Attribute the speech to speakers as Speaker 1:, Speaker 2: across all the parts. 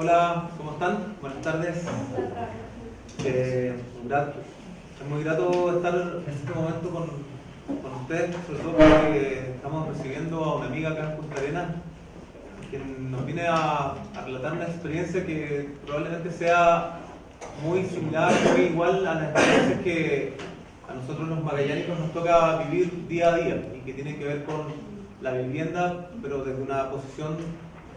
Speaker 1: Hola, ¿cómo están? Buenas tardes. Es muy grato estar en este momento con ustedes, sobre todo porque estamos recibiendo a una amiga acá en Punta Arenas, quien nos viene a relatar una experiencia que probablemente sea muy similar, muy igual a las experiencias que a nosotros los magallánicos nos toca vivir día a día y que tiene que ver con la vivienda, pero desde una posición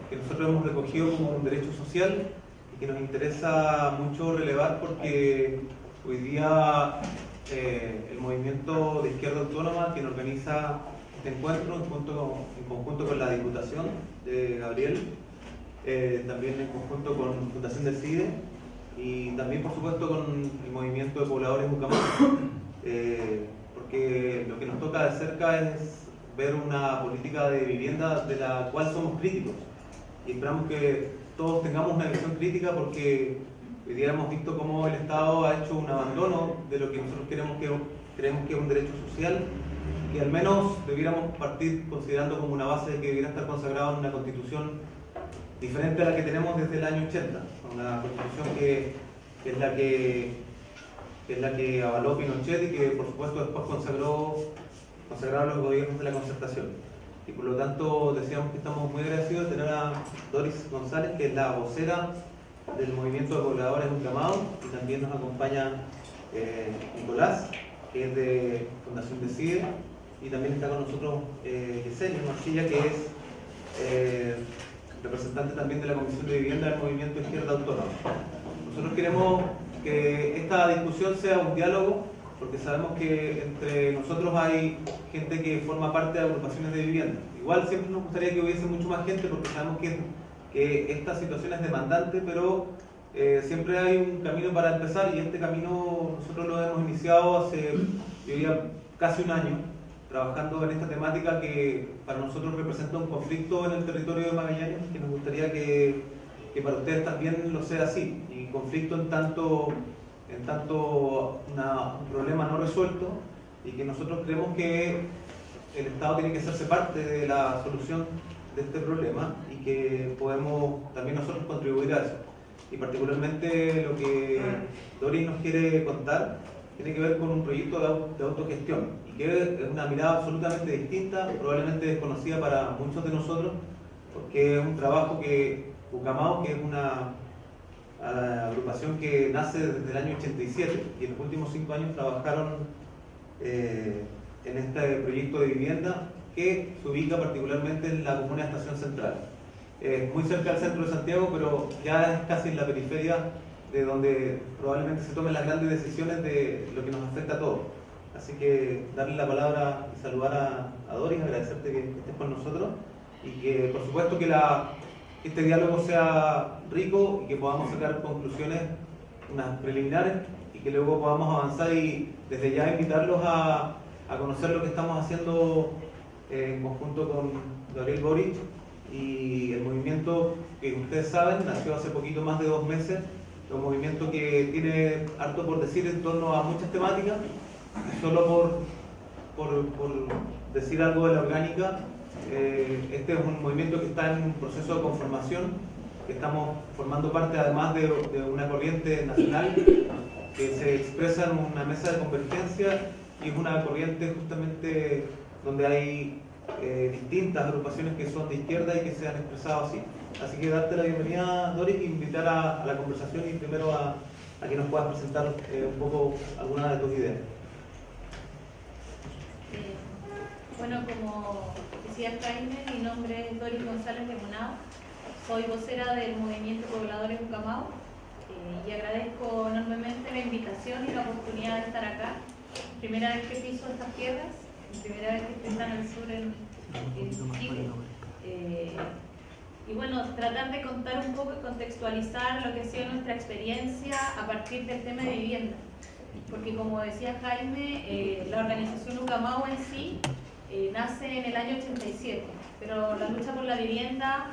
Speaker 1: que nosotros hemos recogido como un derecho social y que nos interesa mucho relevar porque hoy día el movimiento de izquierda autónoma, quien organiza este encuentro en conjunto con la Diputación de Gabriel, también en conjunto con Fundación del CIDE y también por supuesto con el movimiento de pobladores Ucamau, porque lo que nos toca de cerca es ver una política de vivienda de la cual somos críticos y esperamos que todos tengamos una visión crítica porque hoy día hemos visto cómo el Estado ha hecho un abandono de lo que nosotros creemos que es un derecho social y al menos debiéramos partir considerando como una base que debiera estar consagrado en una constitución diferente a la que tenemos desde el año 80, una constitución que es la que avaló Pinochet y que por supuesto después consagraron los gobiernos de la concertación. Y por lo tanto decíamos que estamos muy agradecidos de tener a Doris González, que es la vocera del movimiento de pobladores Ucamau, y también nos acompaña Nicolás, que es de Fundación de CIDE, y también está con nosotros Yesenia Marchilla, que es representante también de la Comisión de Vivienda del Movimiento Izquierda Autónoma. Nosotros queremos que esta discusión sea un diálogo, porque sabemos que entre nosotros hay gente que forma parte de agrupaciones de vivienda. Igual siempre nos gustaría que hubiese mucho más gente, porque sabemos que esta situación es demandante, pero siempre hay un camino para empezar, y este camino nosotros lo hemos iniciado hace, yo diría, casi un año, trabajando en esta temática que para nosotros representa un conflicto en el territorio de Magallanes, que nos gustaría que para ustedes también lo sea así, y conflicto en tanto un problema no resuelto, y que nosotros creemos que el Estado tiene que hacerse parte de la solución de este problema y que podemos también nosotros contribuir a eso. Y particularmente lo que Doris nos quiere contar tiene que ver con un proyecto de autogestión y que es una mirada absolutamente distinta, probablemente desconocida para muchos de nosotros, porque es un trabajo que Ucamau, que es una agrupación que nace desde el año 87 y en los últimos 5 años trabajaron en este proyecto de vivienda que se ubica particularmente en la comuna de Estación Central. Muy cerca del centro de Santiago, pero ya es casi en la periferia de donde probablemente se tomen las grandes decisiones de lo que nos afecta a todos. Así que darle la palabra y saludar a Doris, agradecerte que estés con nosotros y que por supuesto que este diálogo sea rico y que podamos sacar conclusiones, unas preliminares, y que luego podamos avanzar y desde ya invitarlos a conocer lo que estamos haciendo en conjunto con Gabriel Boric y el movimiento que ustedes saben, nació hace poquito más de 2 meses, un movimiento que tiene harto por decir en torno a muchas temáticas, solo por decir algo de la orgánica. Este es un movimiento que está en un proceso de conformación, que estamos formando parte además de una corriente nacional que se expresa en una mesa de convergencia y es una corriente justamente donde hay distintas agrupaciones que son de izquierda y que se han expresado así. Así que darte la bienvenida, Doris, e invitar a la conversación y primero a que nos puedas presentar un poco algunas de tus ideas.
Speaker 2: Bueno, como decía Jaime, mi nombre es Doris González de Monao, soy vocera del movimiento Pobladores Ucamau y agradezco enormemente la invitación y la oportunidad de estar acá. Primera vez que piso estas tierras, primera vez que estoy tan al sur en Chile. Y bueno, tratar de contar un poco y contextualizar lo que ha sido nuestra experiencia a partir del tema de vivienda. Porque como decía Jaime, la organización Ucamau en sí nace en el año 87, pero la lucha por la vivienda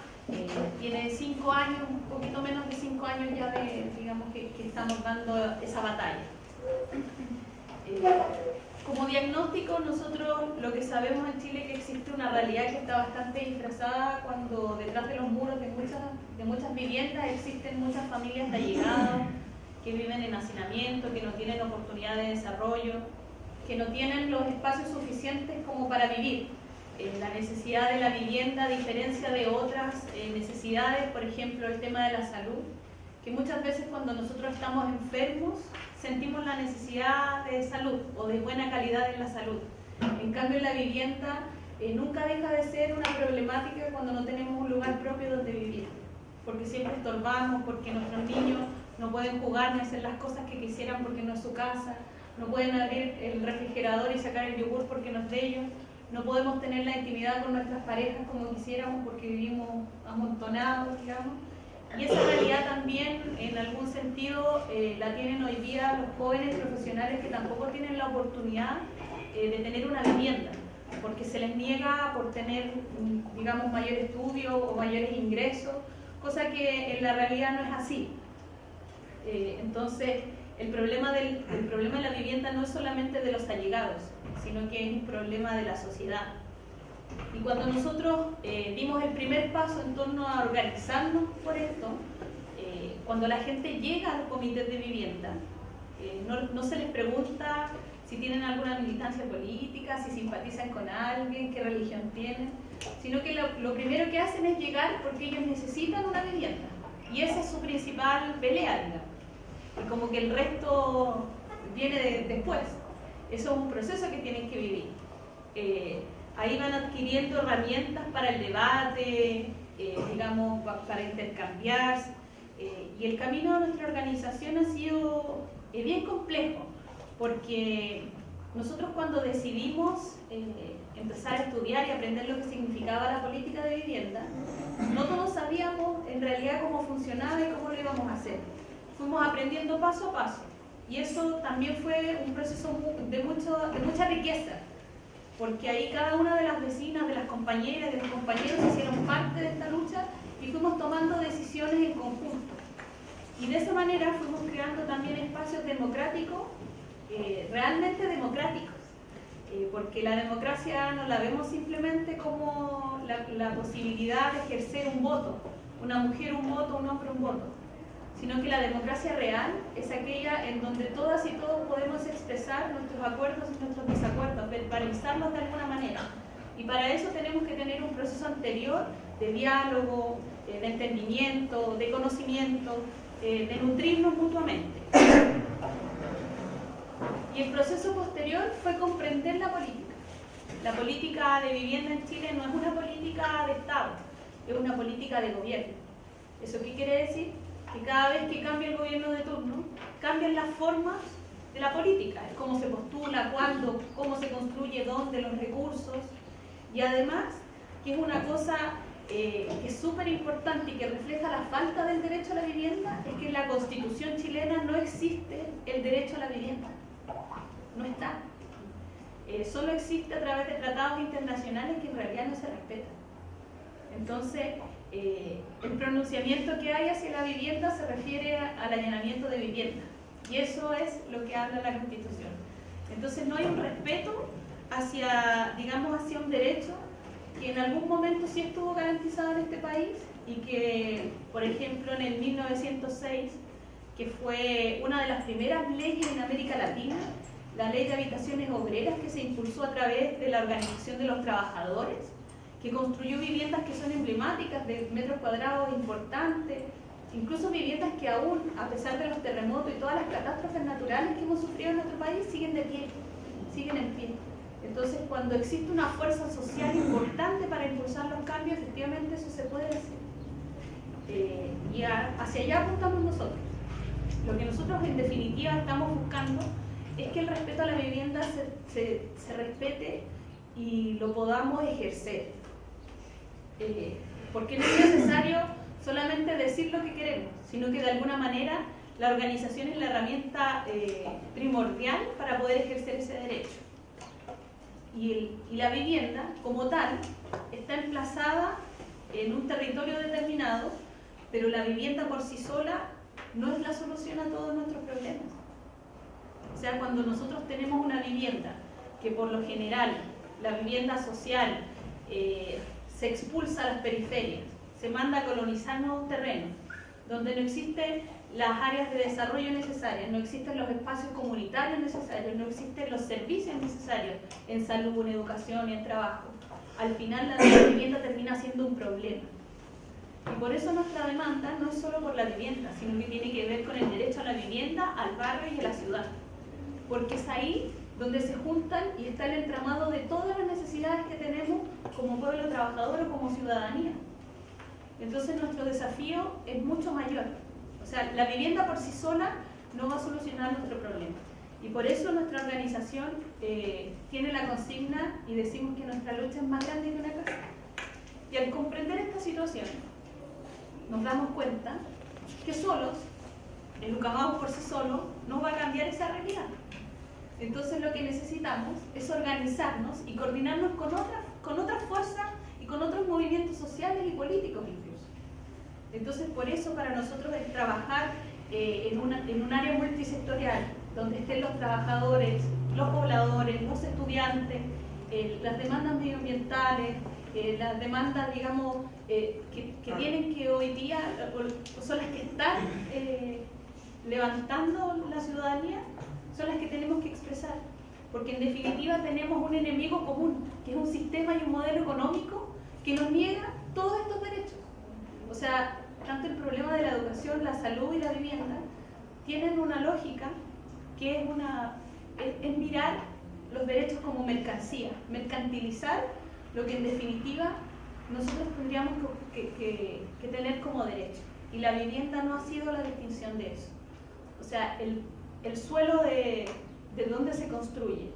Speaker 2: tiene 5 años, un poquito menos de 5 años ya digamos que estamos dando esa batalla. Como diagnóstico, nosotros lo que sabemos en Chile es que existe una realidad que está bastante disfrazada cuando detrás de los muros de muchas viviendas existen muchas familias de allegados que viven en hacinamiento, que no tienen oportunidad de desarrollo, que no tienen los espacios suficientes como para vivir. La necesidad de la vivienda, a diferencia de otras necesidades, por ejemplo, el tema de la salud, que muchas veces cuando nosotros estamos enfermos sentimos la necesidad de salud o de buena calidad en la salud. En cambio, la vivienda nunca deja de ser una problemática cuando no tenemos un lugar propio donde vivir, porque siempre estorbamos, porque nuestros niños no pueden jugar ni hacer las cosas que quisieran porque no es su casa, no pueden abrir el refrigerador y sacar el yogur porque no es de ellos, no podemos tener la intimidad con nuestras parejas como quisiéramos porque vivimos amontonados, digamos. Y esa realidad también, en algún sentido, la tienen hoy día los jóvenes profesionales que tampoco tienen la oportunidad de tener una vivienda, porque se les niega por tener, digamos, mayor estudio o mayores ingresos, cosa que en la realidad no es así. Entonces, el problema de la vivienda no es solamente de los allegados, sino que es un problema de la sociedad. Y cuando nosotros dimos el primer paso en torno a organizarnos por esto, cuando la gente llega a los comités de vivienda, no se les pregunta si tienen alguna militancia política, si simpatizan con alguien, qué religión tienen, sino que lo primero que hacen es llegar porque ellos necesitan una vivienda. Y esa es su principal pelea, digamos. Y como que el resto viene después. Eso es un proceso que tienen que vivir. Ahí van adquiriendo herramientas para el debate, digamos, para intercambiarse. Y el camino de nuestra organización ha sido bien complejo, porque nosotros cuando decidimos empezar a estudiar y aprender lo que significaba la política de vivienda, no todos sabíamos en realidad cómo funcionaba y cómo lo íbamos a hacer. Fuimos aprendiendo paso a paso. Y eso también fue un proceso de mucha riqueza, porque ahí cada una de las vecinas, de las compañeras, de los compañeros hicieron parte de esta lucha y fuimos tomando decisiones en conjunto. Y de esa manera fuimos creando también espacios democráticos, realmente democráticos, porque la democracia no la vemos simplemente como la posibilidad de ejercer un voto, una mujer un voto, un hombre un voto, sino que la democracia real es aquella en donde todas y todos podemos expresar nuestros acuerdos y nuestros desacuerdos, verbalizarlos de alguna manera. Y para eso tenemos que tener un proceso anterior de diálogo, de entendimiento, de conocimiento, de nutrirnos mutuamente. Y el proceso posterior fue comprender la política. La política de vivienda en Chile no es una política de Estado, es una política de gobierno. ¿Eso qué quiere decir? Que cada vez que cambia el gobierno de turno, cambian las formas de la política, cómo se postula, cuándo, cómo se construye, dónde, los recursos. Y además, que es una cosa que es súper importante y que refleja la falta del derecho a la vivienda, es que en la Constitución chilena no existe el derecho a la vivienda. No está. Solo existe a través de tratados internacionales que en realidad no se respetan. Entonces, el pronunciamiento que hay hacia la vivienda se refiere al allanamiento de vivienda, y eso es lo que habla la Constitución. Entonces no hay un respeto hacia, digamos, hacia un derecho que en algún momento sí estuvo garantizado en este país y que, por ejemplo, en el 1906, que fue una de las primeras leyes en América Latina, la Ley de Habitaciones Obreras, que se impulsó a través de la Organización de los Trabajadores, que construyó viviendas que son emblemáticas, de metros cuadrados importantes, incluso viviendas que aún, a pesar de los terremotos y todas las catástrofes naturales que hemos sufrido en nuestro país, siguen de pie, siguen en pie. Entonces, cuando existe una fuerza social importante para impulsar los cambios, efectivamente eso se puede hacer. Y hacia allá apuntamos nosotros. Lo que nosotros en definitiva estamos buscando es que el respeto a la vivienda se respete y lo podamos ejercer. Porque no es necesario solamente decir lo que queremos, sino que de alguna manera la organización es la herramienta primordial para poder ejercer ese derecho. Y la vivienda, como tal, está emplazada en un territorio determinado, pero la vivienda por sí sola no es la solución a todos nuestros problemas. O sea, cuando nosotros tenemos una vivienda que por lo general la vivienda social se expulsa a las periferias, se manda a colonizar nuevos terrenos, donde no existen las áreas de desarrollo necesarias, no existen los espacios comunitarios necesarios, no existen los servicios necesarios en salud, en educación y en trabajo. Al final la vivienda termina siendo un problema. Y por eso nuestra demanda no es solo por la vivienda, sino que tiene que ver con el derecho a la vivienda, al barrio y a la ciudad. Porque es ahí donde se juntan y está el entramado de todas las necesidades que tenemos como pueblo trabajador o como ciudadanía. Entonces nuestro desafío es mucho mayor. O sea, la vivienda por sí sola no va a solucionar nuestro problema. Y por eso nuestra organización tiene la consigna y decimos que nuestra lucha es más grande que una casa. Y al comprender esta situación, nos damos cuenta que solos, el Ucamaú por sí solo, no va a cambiar esa realidad. Entonces lo que necesitamos es organizarnos y coordinarnos con otras fuerzas y con otros movimientos sociales y políticos incluso. Entonces por eso para nosotros es trabajar en un área multisectorial, donde estén los trabajadores, los pobladores, los estudiantes, las demandas medioambientales, las demandas, digamos, que tienen que hoy día, son las que están levantando la ciudadanía, son las que tenemos que expresar. Porque en definitiva tenemos un enemigo común, que es un sistema y un modelo económico que nos niega todos estos derechos. O sea, tanto el problema de la educación, la salud y la vivienda tienen una lógica que es mirar los derechos como mercancía, mercantilizar lo que en definitiva nosotros tendríamos que tener como derecho. Y la vivienda no ha sido la distinción de eso. O sea, el suelo de dónde se construye,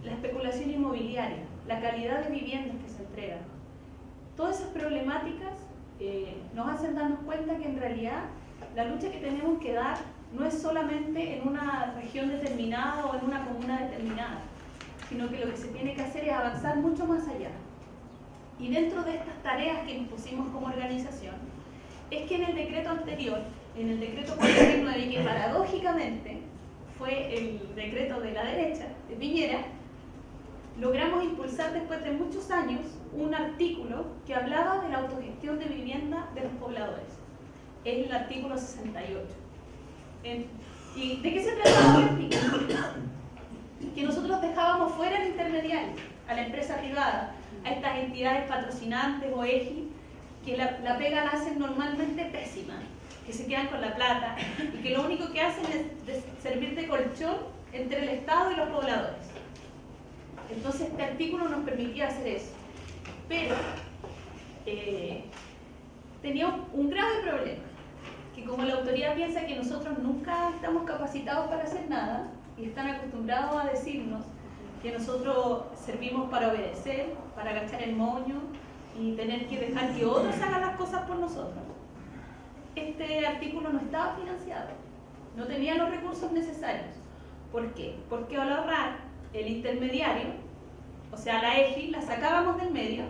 Speaker 2: la especulación inmobiliaria, la calidad de viviendas que se entregan, todas esas problemáticas nos hacen darnos cuenta que en realidad la lucha que tenemos que dar no es solamente en una región determinada o en una comuna determinada, sino que lo que se tiene que hacer es avanzar mucho más allá. Y dentro de estas tareas que nos pusimos como organización, es que en el decreto anterior, en el decreto 49, que paradójicamente fue el decreto de la derecha, de Piñera, logramos impulsar después de muchos años un artículo que hablaba de la autogestión de vivienda de los pobladores. Es el artículo 68. ¿Y de qué se trataba el artículo? Que nosotros dejábamos fuera al intermediario, a la empresa privada, a estas entidades patrocinantes o EGI, que la pega la hacen normalmente pésima, que se quedan con la plata y que lo único que hacen es servir de colchón entre el Estado y los pobladores. Entonces este artículo nos permitía hacer eso. Pero tenía un grave problema, que como la autoridad piensa que nosotros nunca estamos capacitados para hacer nada y están acostumbrados a decirnos que nosotros servimos para obedecer, para agachar el moño y tener que dejar que otros hagan las cosas por nosotros. Este artículo no estaba financiado, no tenía los recursos necesarios. ¿Por qué? Porque al ahorrar el intermediario, o sea la EGI, la sacábamos del medio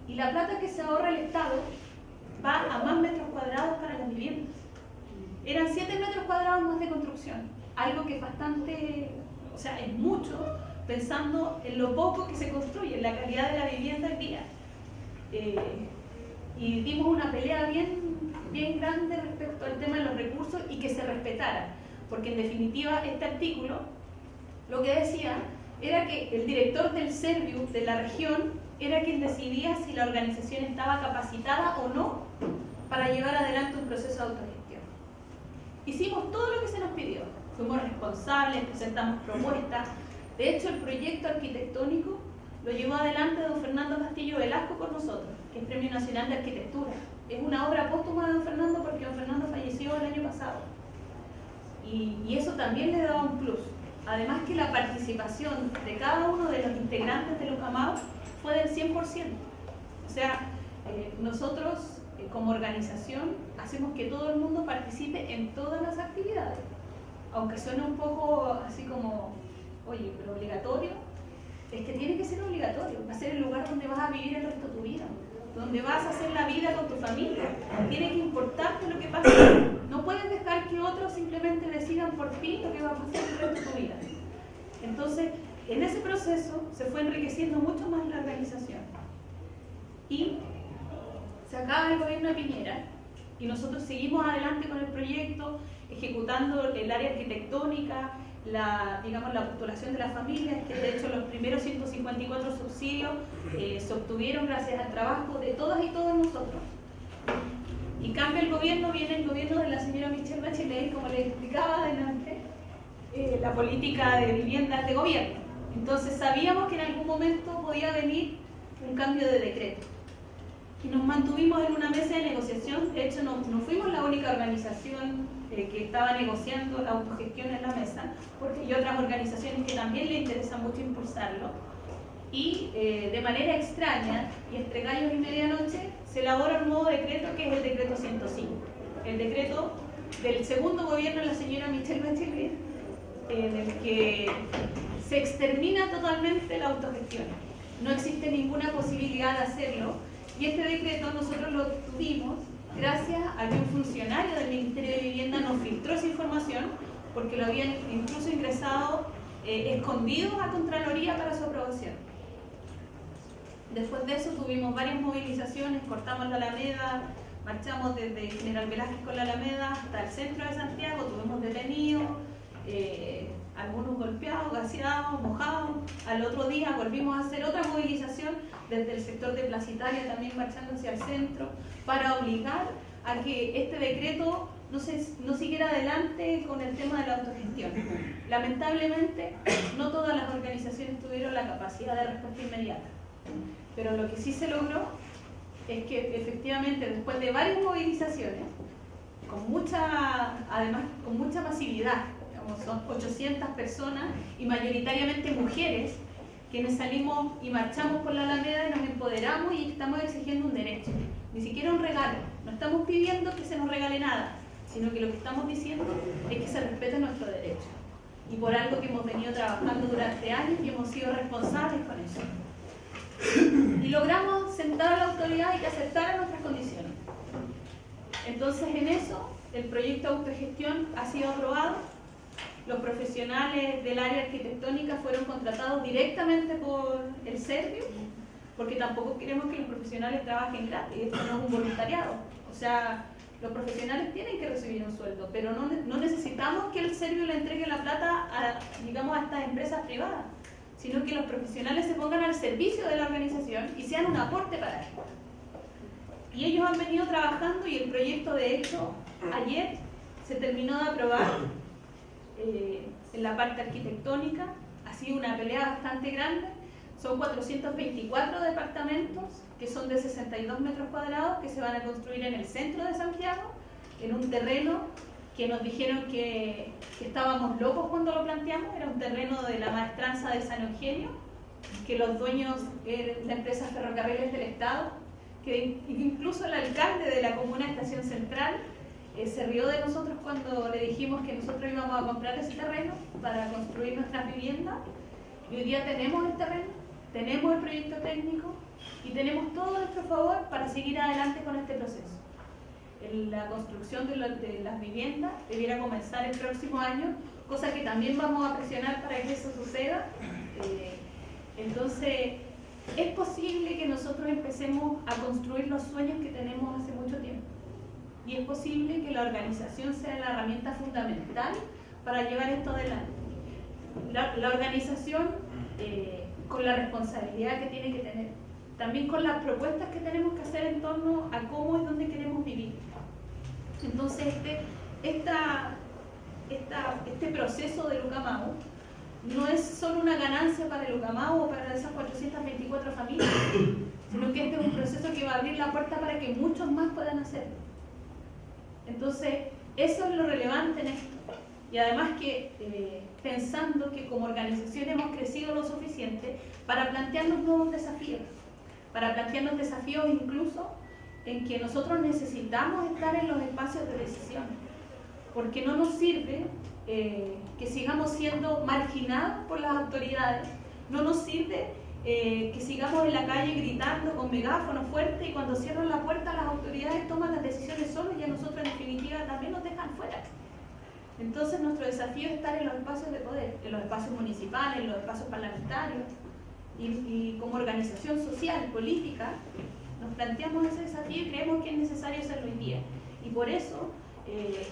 Speaker 2: y la plata que se ahorra el Estado va a más metros cuadrados para las viviendas. Eran 7 metros cuadrados más de construcción, algo que es bastante, o sea, es mucho, pensando en lo poco que se construye, en la calidad de la vivienda hoy día. Y dimos una pelea bien grande respecto al tema de los recursos y que se respetara, porque en definitiva este artículo lo que decía era que el director del Serviu de la región era quien decidía si la organización estaba capacitada o no para llevar adelante un proceso de autogestión. Hicimos todo lo que se nos pidió, fuimos responsables, presentamos propuestas. De hecho, el proyecto arquitectónico lo llevó adelante don Fernando Castillo Velasco con nosotros, que es Premio Nacional de Arquitectura. Es una obra póstuma de don Fernando porque don Fernando falleció el año pasado. Y eso también le daba un plus. Además que la participación de cada uno de los integrantes del Ucamaú fue del 100%. O sea, nosotros como organización hacemos que todo el mundo participe en todas las actividades. Aunque suene un poco así como, oye, pero obligatorio, es que tiene que ser obligatorio. Va a ser el lugar donde vas a vivir el resto de tu vida, donde vas a hacer la vida con tu familia. Tiene que importarte lo que pasa. No puedes dejar que otros simplemente decidan por ti lo que va a pasar el resto de tu vida. Entonces, en ese proceso se fue enriqueciendo mucho más la organización. Y se acaba el gobierno de Piñera y nosotros seguimos adelante con el proyecto, ejecutando el área arquitectónica, digamos, la postulación de las familias, que de hecho los primeros 154 subsidios se obtuvieron gracias al trabajo de todas y todos nosotros. Y cambia el gobierno, viene el gobierno de la señora Michelle Bachelet, como les explicaba adelante, la política de vivienda de gobierno. Entonces sabíamos que en algún momento podía venir un cambio de decreto. Y nos mantuvimos en una mesa de negociación. De hecho, no fuimos la única organización que estaba negociando la autogestión en la mesa, porque hay otras organizaciones que también le interesa mucho impulsarlo. Y de manera extraña, y entre gallos y medianoche, se elabora un nuevo decreto que es el decreto 105. El decreto del segundo gobierno de la señora Michelle Bachelet, en el que se extermina totalmente la autogestión. No existe ninguna posibilidad de hacerlo. Y este decreto nosotros lo obtuvimos gracias a que un funcionario del Ministerio de Vivienda nos filtró esa información, porque lo habían incluso ingresado escondido a Contraloría para su aprobación. Después de eso tuvimos varias movilizaciones, cortamos la Alameda, marchamos desde General Velázquez con la Alameda hasta el centro de Santiago, tuvimos detenidos, algunos golpeados, gaseados, mojados. Al otro día volvimos a hacer otra movilización desde el sector de Plaza Italia, también marchando hacia el centro, para obligar a que este decreto no siguiera adelante con el tema de la autogestión. Lamentablemente, no todas las organizaciones tuvieron la capacidad de respuesta inmediata, pero lo que sí se logró es que efectivamente, después de varias movilizaciones, además con mucha masividad, son 800 personas y mayoritariamente mujeres, quienes salimos y marchamos por la Alameda y nos empoderamos y estamos exigiendo un derecho, ni siquiera un regalo. No estamos pidiendo que se nos regale nada, sino que lo que estamos diciendo es que se respete nuestro derecho, y por algo que hemos venido trabajando durante años y hemos sido responsables con eso. Y logramos sentar a la autoridad y que aceptara nuestras condiciones. Entonces, en eso, el proyecto de autogestión ha sido aprobado. Los profesionales del área arquitectónica fueron contratados directamente por el Servio, porque tampoco queremos que los profesionales trabajen gratis, esto no es un voluntariado. O sea, los profesionales tienen que recibir un sueldo, pero no necesitamos que el Servio le entregue la plata a estas empresas privadas, sino que los profesionales se pongan al servicio de la organización y sean un aporte para esto. Y ellos han venido trabajando y el proyecto, de hecho, ayer se terminó de aprobar. En la parte arquitectónica ha sido una pelea bastante grande. Son 424 departamentos que son de 62 metros cuadrados que se van a construir en el centro de Santiago, en un terreno que nos dijeron que estábamos locos cuando lo planteamos. Era un terreno de la maestranza de San Eugenio, que los dueños eran la empresa Ferrocarriles del Estado, que incluso el alcalde de la comuna Estación Central se rió de nosotros cuando le dijimos que nosotros íbamos a comprar ese terreno para construir nuestras viviendas. Y hoy día tenemos el terreno, tenemos el proyecto técnico y tenemos todo a nuestro favor para seguir adelante con este proceso. La construcción de las viviendas debiera comenzar el próximo año, cosa que también vamos a presionar para que eso suceda. Entonces, es posible que nosotros empecemos a construir los sueños que tenemos hace mucho tiempo. Y es posible que la organización sea la herramienta fundamental para llevar esto adelante. La organización, con la responsabilidad que tiene que tener, también con las propuestas que tenemos que hacer en torno a cómo y dónde queremos vivir. Entonces, este proceso de Lucamau no es solo una ganancia para el Lucamau o para esas 424 familias, sino que este es un proceso que va a abrir la puerta para que muchos más puedan hacerlo. Entonces, eso es lo relevante en esto. Y además que pensando que como organización hemos crecido lo suficiente para plantearnos nuevos desafíos, para plantearnos desafíos incluso en que nosotros necesitamos estar en los espacios de decisión, porque no nos sirve que sigamos siendo marginados por las autoridades, no nos sirve que sigamos en la calle gritando con megáfono fuerte y cuando cierran la puerta las autoridades toman las decisiones solas y a nosotros en definitiva también nos dejan fuera. Entonces nuestro desafío es estar en los espacios de poder, en los espacios municipales, en los espacios parlamentarios, y como organización social, política, nos planteamos ese desafío y creemos que es necesario hacerlo hoy día. Y por eso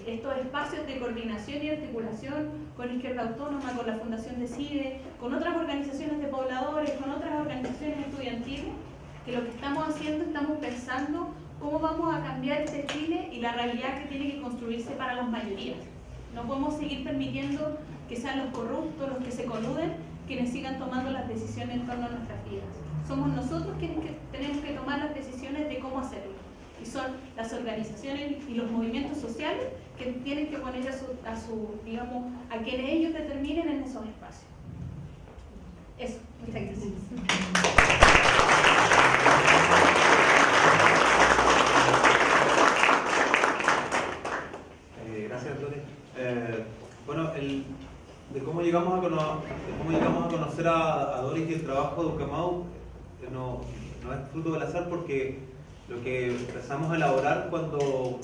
Speaker 2: estos espacios de coordinación y articulación con Izquierda Autónoma, con la Fundación Decide, con otras organizaciones de pobladores, con otras organizaciones estudiantiles, que lo que estamos haciendo, estamos pensando cómo vamos a cambiar este Chile y la realidad que tiene que construirse para las mayorías. No podemos seguir permitiendo que sean los corruptos, los que se coluden, quienes sigan tomando las decisiones en torno a nuestras vidas. Somos nosotros quienes tenemos que tomar las decisiones de cómo hacerlo. Y son las organizaciones y los movimientos sociales que tienen que poner digamos, a quienes ellos determinen en esos espacios. Eso, muchas gracias.
Speaker 1: Gracias, Dori. Bueno, de cómo llegamos a conocer a Doris y el trabajo de Ucamau no es fruto del azar, porque lo que empezamos a elaborar cuando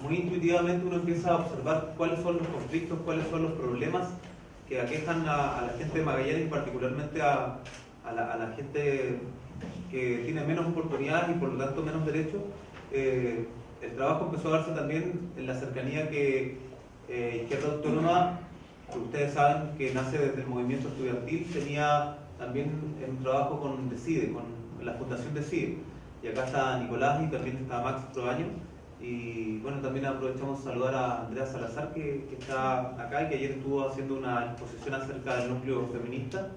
Speaker 1: muy intuitivamente uno empieza a observar cuáles son los conflictos, cuáles son los problemas que aquejan a la gente de Magallanes y particularmente a la gente que tiene menos oportunidades y por lo tanto menos derechos. El trabajo empezó a darse también en la cercanía que Izquierda Autónoma, que ustedes saben que nace desde el movimiento estudiantil, tenía también un trabajo con Decide, con la Fundación Decide. Y acá está Nicolás y también está Max Proaño. Y bueno, también aprovechamos de saludar a Andrea Salazar, que está acá y que ayer estuvo haciendo una exposición acerca del núcleo feminista.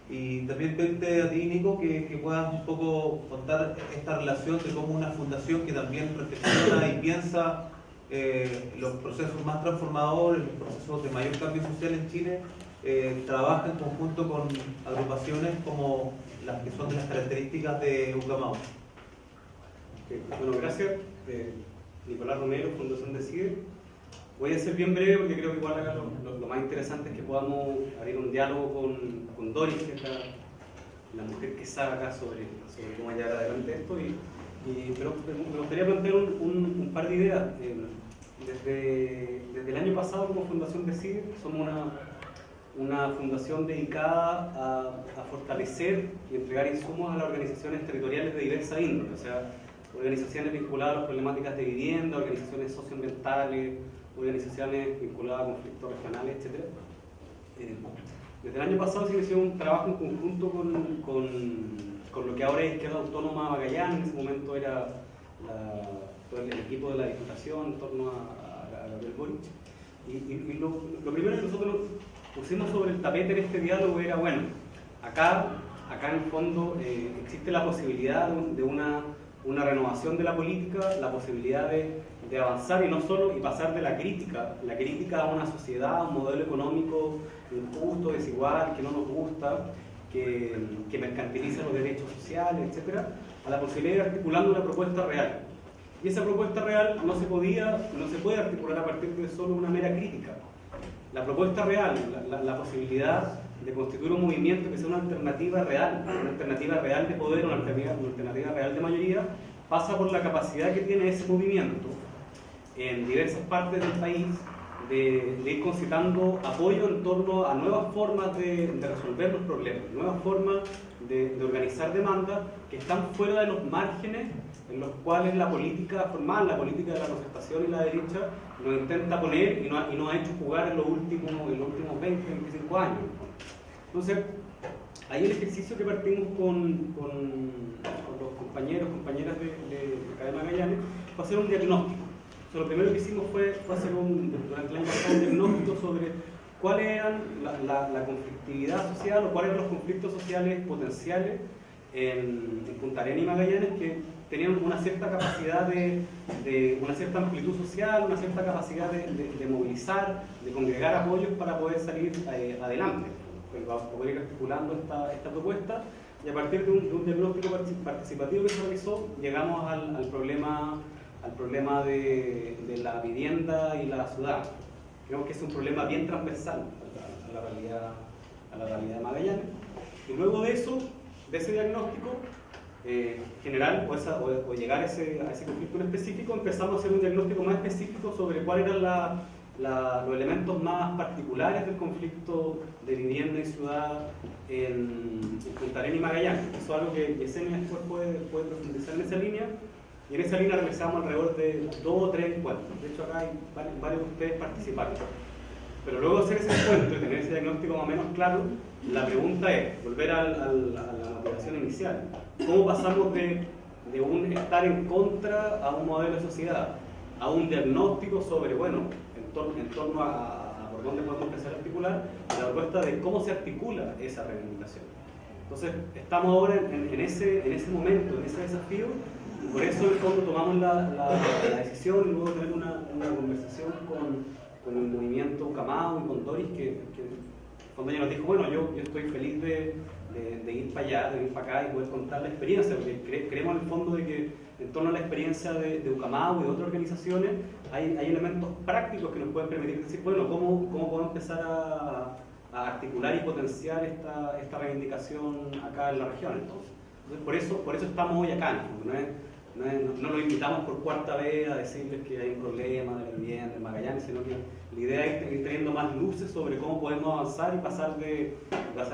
Speaker 1: Y también pedirte a ti, Nico, que puedas un poco contar esta relación de cómo una fundación que también reflexiona y piensa los procesos más transformadores, los procesos de mayor cambio social en Chile, trabaja en conjunto con agrupaciones como las que son de las características de Ucamau.
Speaker 3: Bueno, gracias. Nicolás Romero, Fundación Decide. Voy a ser bien breve porque creo que igual acá lo más interesante es que podamos abrir un diálogo con Doris, que es la mujer que sabe acá sobre cómo llevar adelante esto. Pero me gustaría plantear un par de ideas. Desde el año pasado, como Fundación Decide, somos una fundación dedicada a fortalecer y entregar insumos a las organizaciones territoriales de diversa índole, o sea, organizaciones vinculadas a las problemáticas de vivienda, organizaciones socioambientales, organizaciones vinculadas a conflictos regionales, etc. Desde el año pasado se inició un trabajo en conjunto con lo que ahora es Izquierda Autónoma Magallanes. En ese momento era todo el equipo de la Diputación en torno a Gabriel Boric. Y lo primero que nosotros pusimos sobre el tapete en este diálogo era, bueno, acá en el fondo existe la posibilidad de una renovación de la política, la posibilidad de avanzar y pasar de la crítica a una sociedad, a un modelo económico injusto, desigual, que no nos gusta, que mercantiliza los derechos sociales, etc., a la posibilidad de articular una propuesta real. Y esa propuesta real no se puede articular a partir de solo una mera crítica. La propuesta real, la posibilidad de constituir un movimiento que sea una alternativa real de poder, una alternativa real de mayoría, pasa por la capacidad que tiene ese movimiento en diversas partes del país de ir concitando apoyo en torno a nuevas formas de resolver los problemas, nuevas formas de organizar demandas que están fuera de los márgenes en los cuales la política formal, la política de la concertación y la derecha nos intenta poner y nos ha hecho jugar en los últimos 20, 25 años. Entonces, ahí el ejercicio que partimos con los compañeras de Academia Magallanes fue hacer un diagnóstico. O sea, lo primero que hicimos fue hacer durante el año pasado un diagnóstico sobre cuál era la conflictividad social o cuáles eran los conflictos sociales potenciales en Punta Arenas y Magallanes, que tenían una cierta capacidad una cierta amplitud social, una cierta capacidad de movilizar, de congregar apoyos para poder salir adelante, para poder ir articulando esta propuesta. Y a partir de un diagnóstico participativo que se realizó, llegamos al problema de la vivienda y la ciudad. Creo que es un problema bien transversal a la realidad de Magallanes. Y luego de eso, de ese diagnóstico general o llegar a ese conflicto en específico, empezamos a hacer un diagnóstico más específico sobre cuáles eran los elementos más particulares del conflicto de vivienda y ciudad en Punta Arenas y Magallanes. Eso es algo que Yesenia después puede profundizar en esa línea. Y en esa línea realizamos alrededor de 2 o 3 encuentros. De hecho, acá hay varios de ustedes participaron. Pero luego de hacer ese encuentro y tener ese diagnóstico más o menos claro, la pregunta es, volver a la motivación inicial. ¿Cómo pasamos de un estar en contra a un modelo de sociedad, a un diagnóstico sobre, bueno, en torno a por dónde podemos empezar a articular, la propuesta de cómo se articula esa reivindicación? Entonces, estamos ahora en ese momento, en ese desafío, y por eso en el fondo tomamos la decisión y luego tener una conversación con el movimiento Ucamau y con Doris, que cuando ella nos dijo, bueno, yo estoy feliz de ir para allá, de ir para acá y poder contar la experiencia, porque creemos en el fondo de que en torno a la experiencia de Ucamau y de otras organizaciones hay elementos prácticos que nos pueden permitir decir, bueno, ¿cómo podemos empezar a articular y potenciar esta reivindicación acá en la región? Entonces por eso estamos hoy acá, no los invitamos por cuarta vez a decirles que hay un problema de la vivienda en Magallanes, sino que la idea es ir teniendo más luces sobre cómo podemos avanzar y pasar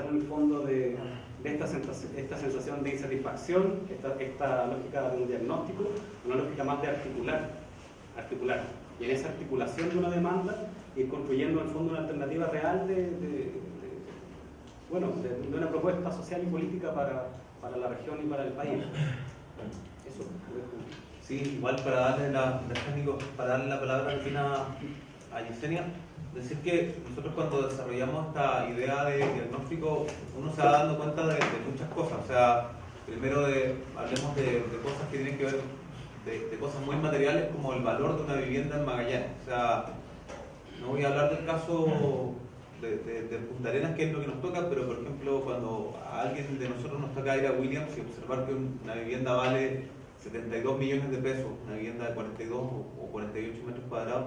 Speaker 3: en el fondo de esta sensación de insatisfacción, esta lógica de un diagnóstico, una lógica más de articular. Y en esa articulación de una demanda, ir construyendo en el fondo una alternativa real de una propuesta social y política para la región y para el país. Eso.
Speaker 1: Sí, igual para darle la palabra a Yesenia, decir que nosotros cuando desarrollamos esta idea de diagnóstico, uno se va dando cuenta de muchas cosas. O sea, primero hablemos de cosas que tienen que ver, de cosas muy materiales como el valor de una vivienda en Magallanes. O sea, no voy a hablar del caso de Punta Arenas, que es lo que nos toca, pero por ejemplo, cuando a alguien de nosotros nos toca ir a Williams y observar que una vivienda vale 72 millones de pesos, una vivienda de 42 o 48 metros cuadrados,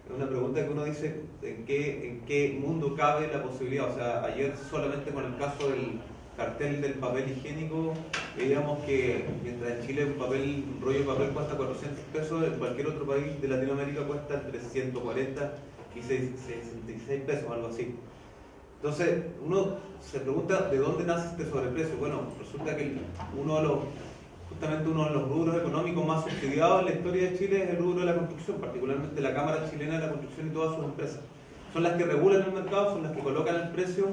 Speaker 1: es una pregunta que uno dice, ¿en qué mundo cabe la posibilidad? O sea, ayer solamente con el caso del cartel del papel higiénico, veíamos que mientras en Chile un rollo de papel cuesta 400 pesos, en cualquier otro país de Latinoamérica cuesta entre 140 y 66 pesos, algo así. Entonces, uno se pregunta de dónde nace este sobreprecio. Bueno, resulta que justamente uno de los rubros económicos más subsidiados en la historia de Chile es el rubro de la construcción, particularmente la Cámara Chilena de la Construcción y todas sus empresas. Son las que regulan el mercado, son las que colocan el precio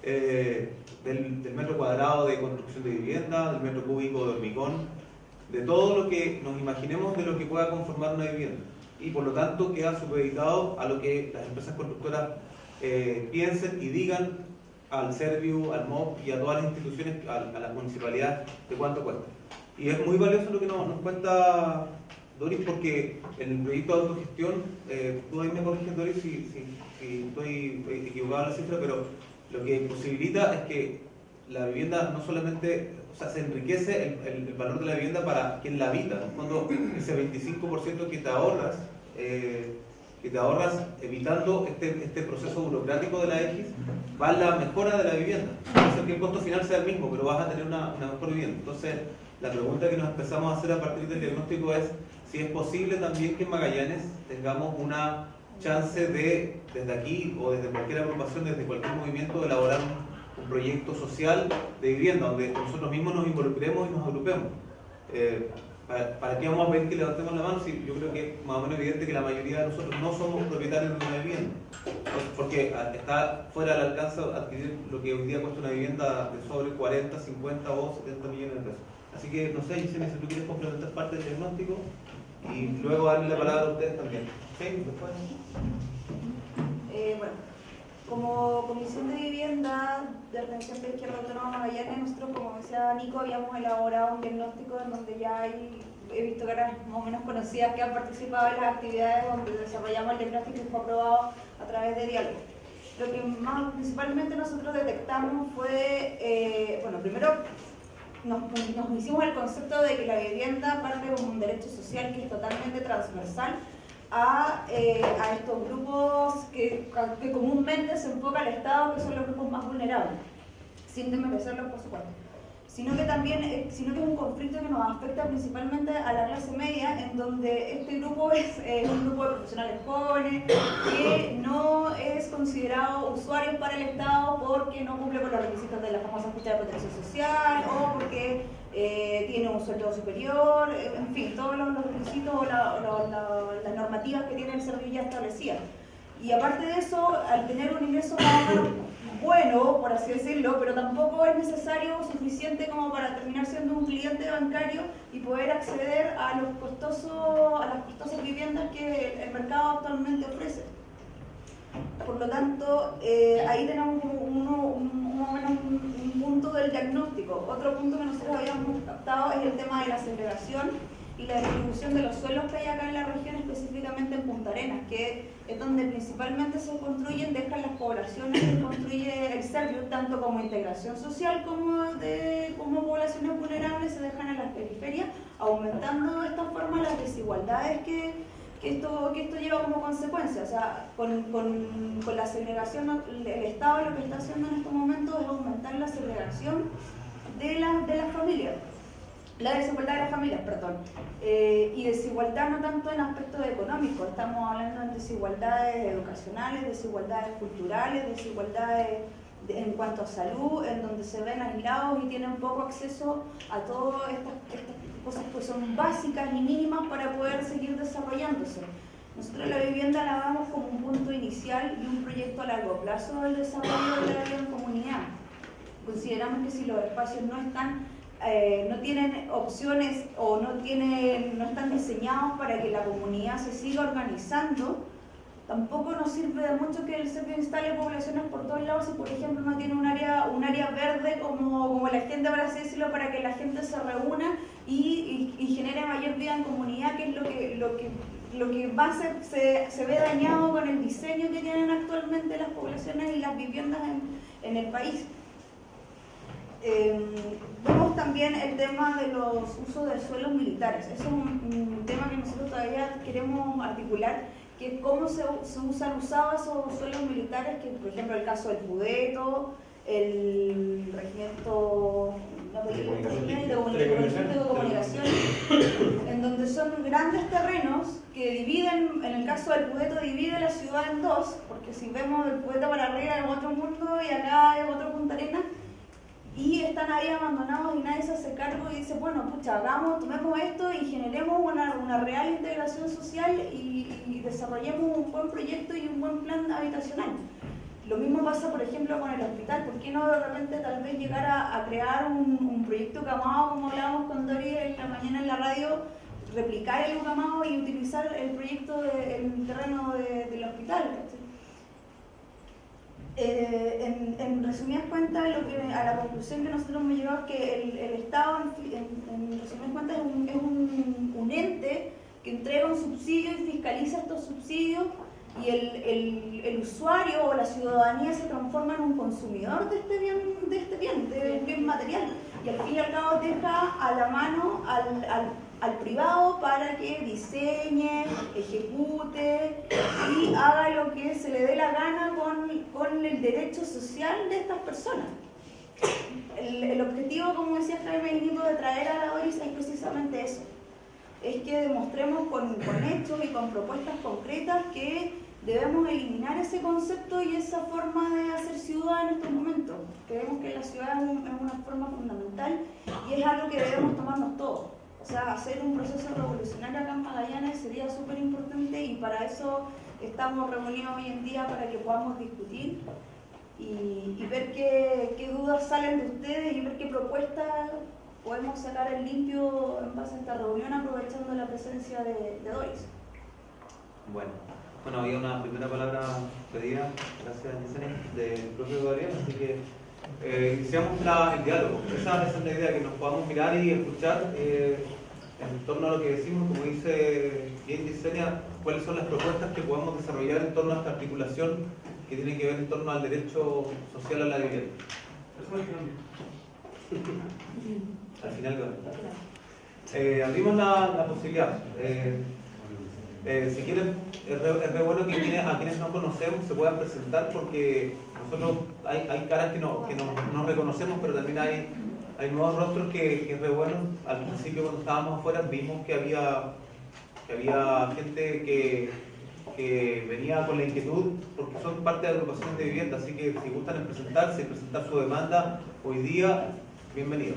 Speaker 1: del metro cuadrado de construcción de vivienda, del metro cúbico de hormigón, de todo lo que nos imaginemos de lo que pueda conformar una vivienda. Y por lo tanto queda supeditado a lo que las empresas constructoras piensen y digan al Serviu, al MOB y a todas las instituciones, a las municipalidades, de cuánto cuesta. Y es muy valioso lo que nos cuenta Doris, porque en el proyecto de autogestión, tú ahí me corriges, Doris, si estoy equivocado en la cifra, pero lo que posibilita es que la vivienda no solamente, o sea, se enriquece el valor de la vivienda para quien la habita. En el fondo, ese 25% que te ahorras evitando este proceso burocrático de la X, va a la mejora de la vivienda. Puede ser que el costo final sea el mismo, pero vas a tener una mejor vivienda. Entonces, la pregunta que nos empezamos a hacer a partir del diagnóstico es si es posible también que en Magallanes tengamos una chance de, desde aquí o desde cualquier agrupación, desde cualquier movimiento, de elaborar un proyecto social de vivienda, donde nosotros mismos nos involucremos y nos agrupemos. ¿Para qué vamos a pedir que levantemos la mano? Si yo creo que es más o menos evidente que la mayoría de nosotros no somos propietarios de una vivienda, porque está fuera del alcance adquirir lo que hoy día cuesta una vivienda de sobre 40, 50 o 70 millones de pesos. Así que no sé, Yesenia, si tú quieres complementar parte del diagnóstico y luego darle la palabra a ustedes también. ¿Sí? Después.
Speaker 4: Bueno, como Comisión de Vivienda de Organización de Izquierda Autónoma Magallanes, nosotros, como decía Nico, habíamos elaborado un diagnóstico en donde ya he visto caras más o menos conocidas que han participado en las actividades donde desarrollamos el diagnóstico y fue aprobado a través de diálogo. Lo que principalmente nosotros detectamos fue, bueno, primero nos hicimos el concepto de que la vivienda parte como un derecho social que es totalmente transversal a estos grupos que comúnmente se enfoca al Estado, que son los grupos más vulnerables, sin desmerecerlos, por supuesto. sino que también sino que es un conflicto que nos afecta principalmente a la clase media, en donde este grupo es un grupo de profesionales jóvenes que no es considerado usuario para el Estado porque no cumple con los requisitos de la famosa ficha de protección social o porque tiene un sueldo superior, en fin, todos los requisitos o las normativas que tiene el servicio ya establecidas. Y aparte de eso, al tener un ingreso más o menos bueno, por así decirlo, pero tampoco es necesario o suficiente como para terminar siendo un cliente bancario y poder acceder a las costosas viviendas que el mercado actualmente ofrece. Por lo tanto, ahí tenemos como más o menos un punto del diagnóstico. Otro punto que nosotros habíamos captado es el tema de la segregación y la distribución de los suelos que hay acá en la región, específicamente en Punta Arenas, que es donde principalmente se construyen, dejan las poblaciones que construye el Servio, tanto como integración social como poblaciones vulnerables, se dejan en las periferias, aumentando de esta forma las desigualdades que esto lleva como consecuencia. O sea, con la segregación, el Estado lo que está haciendo en estos momentos es aumentar la segregación de las familias. La desigualdad de las familias, perdón. Y desigualdad no tanto en aspectos económicos, estamos hablando de desigualdades educacionales, desigualdades culturales, desigualdades en cuanto a salud, en donde se ven aislados y tienen poco acceso a todas estas cosas que son básicas y mínimas para poder seguir desarrollándose. Nosotros la vivienda la vemos como un punto inicial y un proyecto a largo plazo del desarrollo de la vida en comunidad. Consideramos que si los espacios no tienen opciones o no están diseñados para que la comunidad se siga organizando, tampoco nos sirve de mucho que el Servio instale poblaciones por todos lados si, por ejemplo, no tiene un área verde como la gente, por así decirlo, para que la gente se reúna y genere mayor vida en comunidad, que es lo que más se ve dañado con el diseño que tienen actualmente las poblaciones y las viviendas en el país. Vemos también el tema de los usos de suelos militares. Eso es un tema que nosotros todavía queremos articular, que es cómo se usan usados esos suelos militares, que por ejemplo el caso del Pudeto, el regimiento de comunicación, en donde son grandes terrenos que dividen, en el caso del Pudeto divide la ciudad en dos, porque si vemos el Pudeto para arriba es otro mundo y acá es otro Punta Arenas, y están ahí abandonados y nadie se hace cargo y dice, bueno, pucha, tomemos esto y generemos una real integración social y desarrollemos un buen proyecto y un buen plan habitacional. Lo mismo pasa, por ejemplo, con el hospital. ¿Por qué no de repente tal vez llegar a crear un proyecto Ucamao, como hablábamos con Dori en la mañana en la radio, replicar el Ucamao y utilizar el proyecto el terreno del hospital? En resumidas cuentas, a la conclusión que nosotros hemos llegado es que el Estado, en resumidas cuentas, es un ente que entrega un subsidio y fiscaliza estos subsidios, y el usuario o la ciudadanía se transforma en un consumidor de un bien material, y al fin y al cabo deja a la mano al privado para que diseñe, ejecute y haga lo que se le dé la gana con el derecho social de estas personas. El objetivo, como decía Jaime Nico, de traer a la Doris es precisamente eso. Es que demostremos con hechos y con propuestas concretas que debemos eliminar ese concepto y esa forma de hacer ciudad en estos momentos. Creemos que la ciudad es una forma fundamental y es algo que debemos tomarnos todos. O sea, hacer un proceso revolucionario acá en Magallanes sería súper importante, y para eso estamos reunidos hoy en día, para que podamos discutir y ver qué dudas salen de ustedes y ver qué propuestas podemos sacar en limpio en base a esta reunión, aprovechando la presencia de Doris.
Speaker 1: Bueno, había una primera palabra pedida, gracias Yesenia, del propio Gabriel, así que iniciamos el diálogo. Esa es la idea, que nos podamos mirar y escuchar en torno a lo que decimos, como dice bien Yesenia, cuáles son las propuestas que podemos desarrollar en torno a esta articulación que tiene que ver en torno al derecho social a la vivienda. Al final, abrimos la posibilidad. Si quieren, es re bueno que a quienes no conocemos se puedan presentar, porque nosotros hay caras que no reconocemos, pero también hay hay nuevos rostros que es re bueno. Al principio cuando estábamos afuera vimos que había gente que venía con la inquietud porque son parte de agrupaciones de vivienda, así que si gustan en presentarse y presentar su demanda hoy día, bienvenido.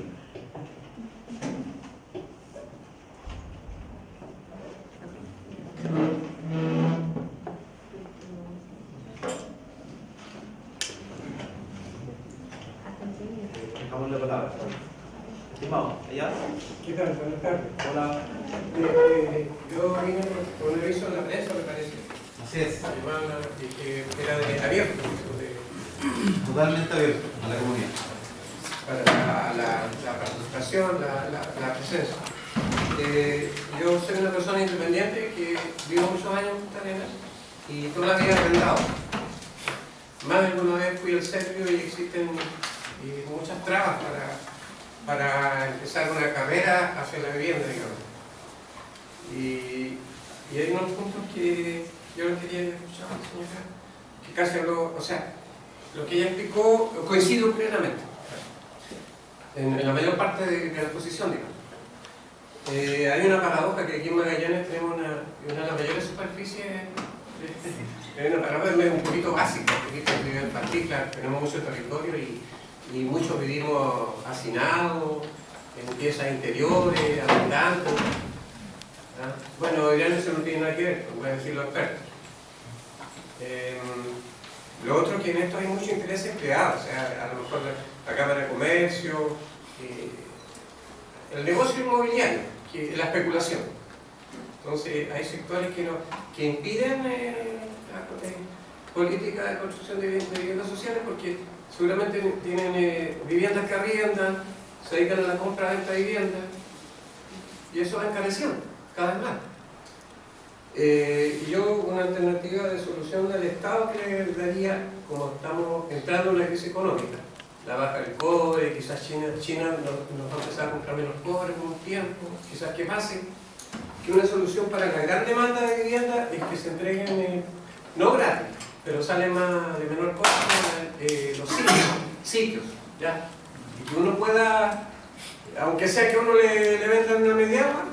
Speaker 1: Dejamos la palabra. Estimado, allá.
Speaker 5: ¿Qué tal? Buenas tardes.
Speaker 1: Hola.
Speaker 5: Yo vine por un aviso en la prensa, me parece.
Speaker 1: Así es.
Speaker 5: Que era de abierto,
Speaker 1: Totalmente abierto a la comunidad.
Speaker 5: para la participación, la presencia. Yo soy una persona independiente que vivo muchos años en Punta Arenas y toda la vida he arrendado. Más de alguna vez fui al Servio y existen muchas trabas para empezar una carrera hacia la vivienda, digamos. Y hay unos puntos que yo no quería escuchar a la señora, que casi habló, o sea, lo que ella explicó coincido plenamente, en la mayor parte de la exposición, digamos. Hay una paradoja que aquí en Magallanes tenemos una de las mayores superficies, hay una paradoja un poquito básica, un poquito de nivel infantil, claro, tenemos mucho territorio y muchos vivimos hacinados, en piezas interiores, abundantes. Bueno, ya eso no tiene nada que ver, voy a decir los expertos. Lo otro que en esto hay mucho interés privado, o sea, a lo mejor la Cámara de Comercio, el negocio inmobiliario, la especulación. Entonces hay sectores que impiden la política de construcción de viviendas sociales porque seguramente tienen viviendas que arriendan, se dedican a la compra-venta de viviendas y eso va encareciendo cada vez más. Y yo una alternativa de solución del Estado que le daría, como estamos entrando en una crisis económica, la baja del cobre, quizás China nos va a empezar a comprar menos cobre en un tiempo, quizás que pase, que una solución para la gran demanda de vivienda es que se entreguen, no gratis, pero sale más de menor costo los sitios, ¿ya? Y que uno pueda, aunque sea que uno le vendan una mediana,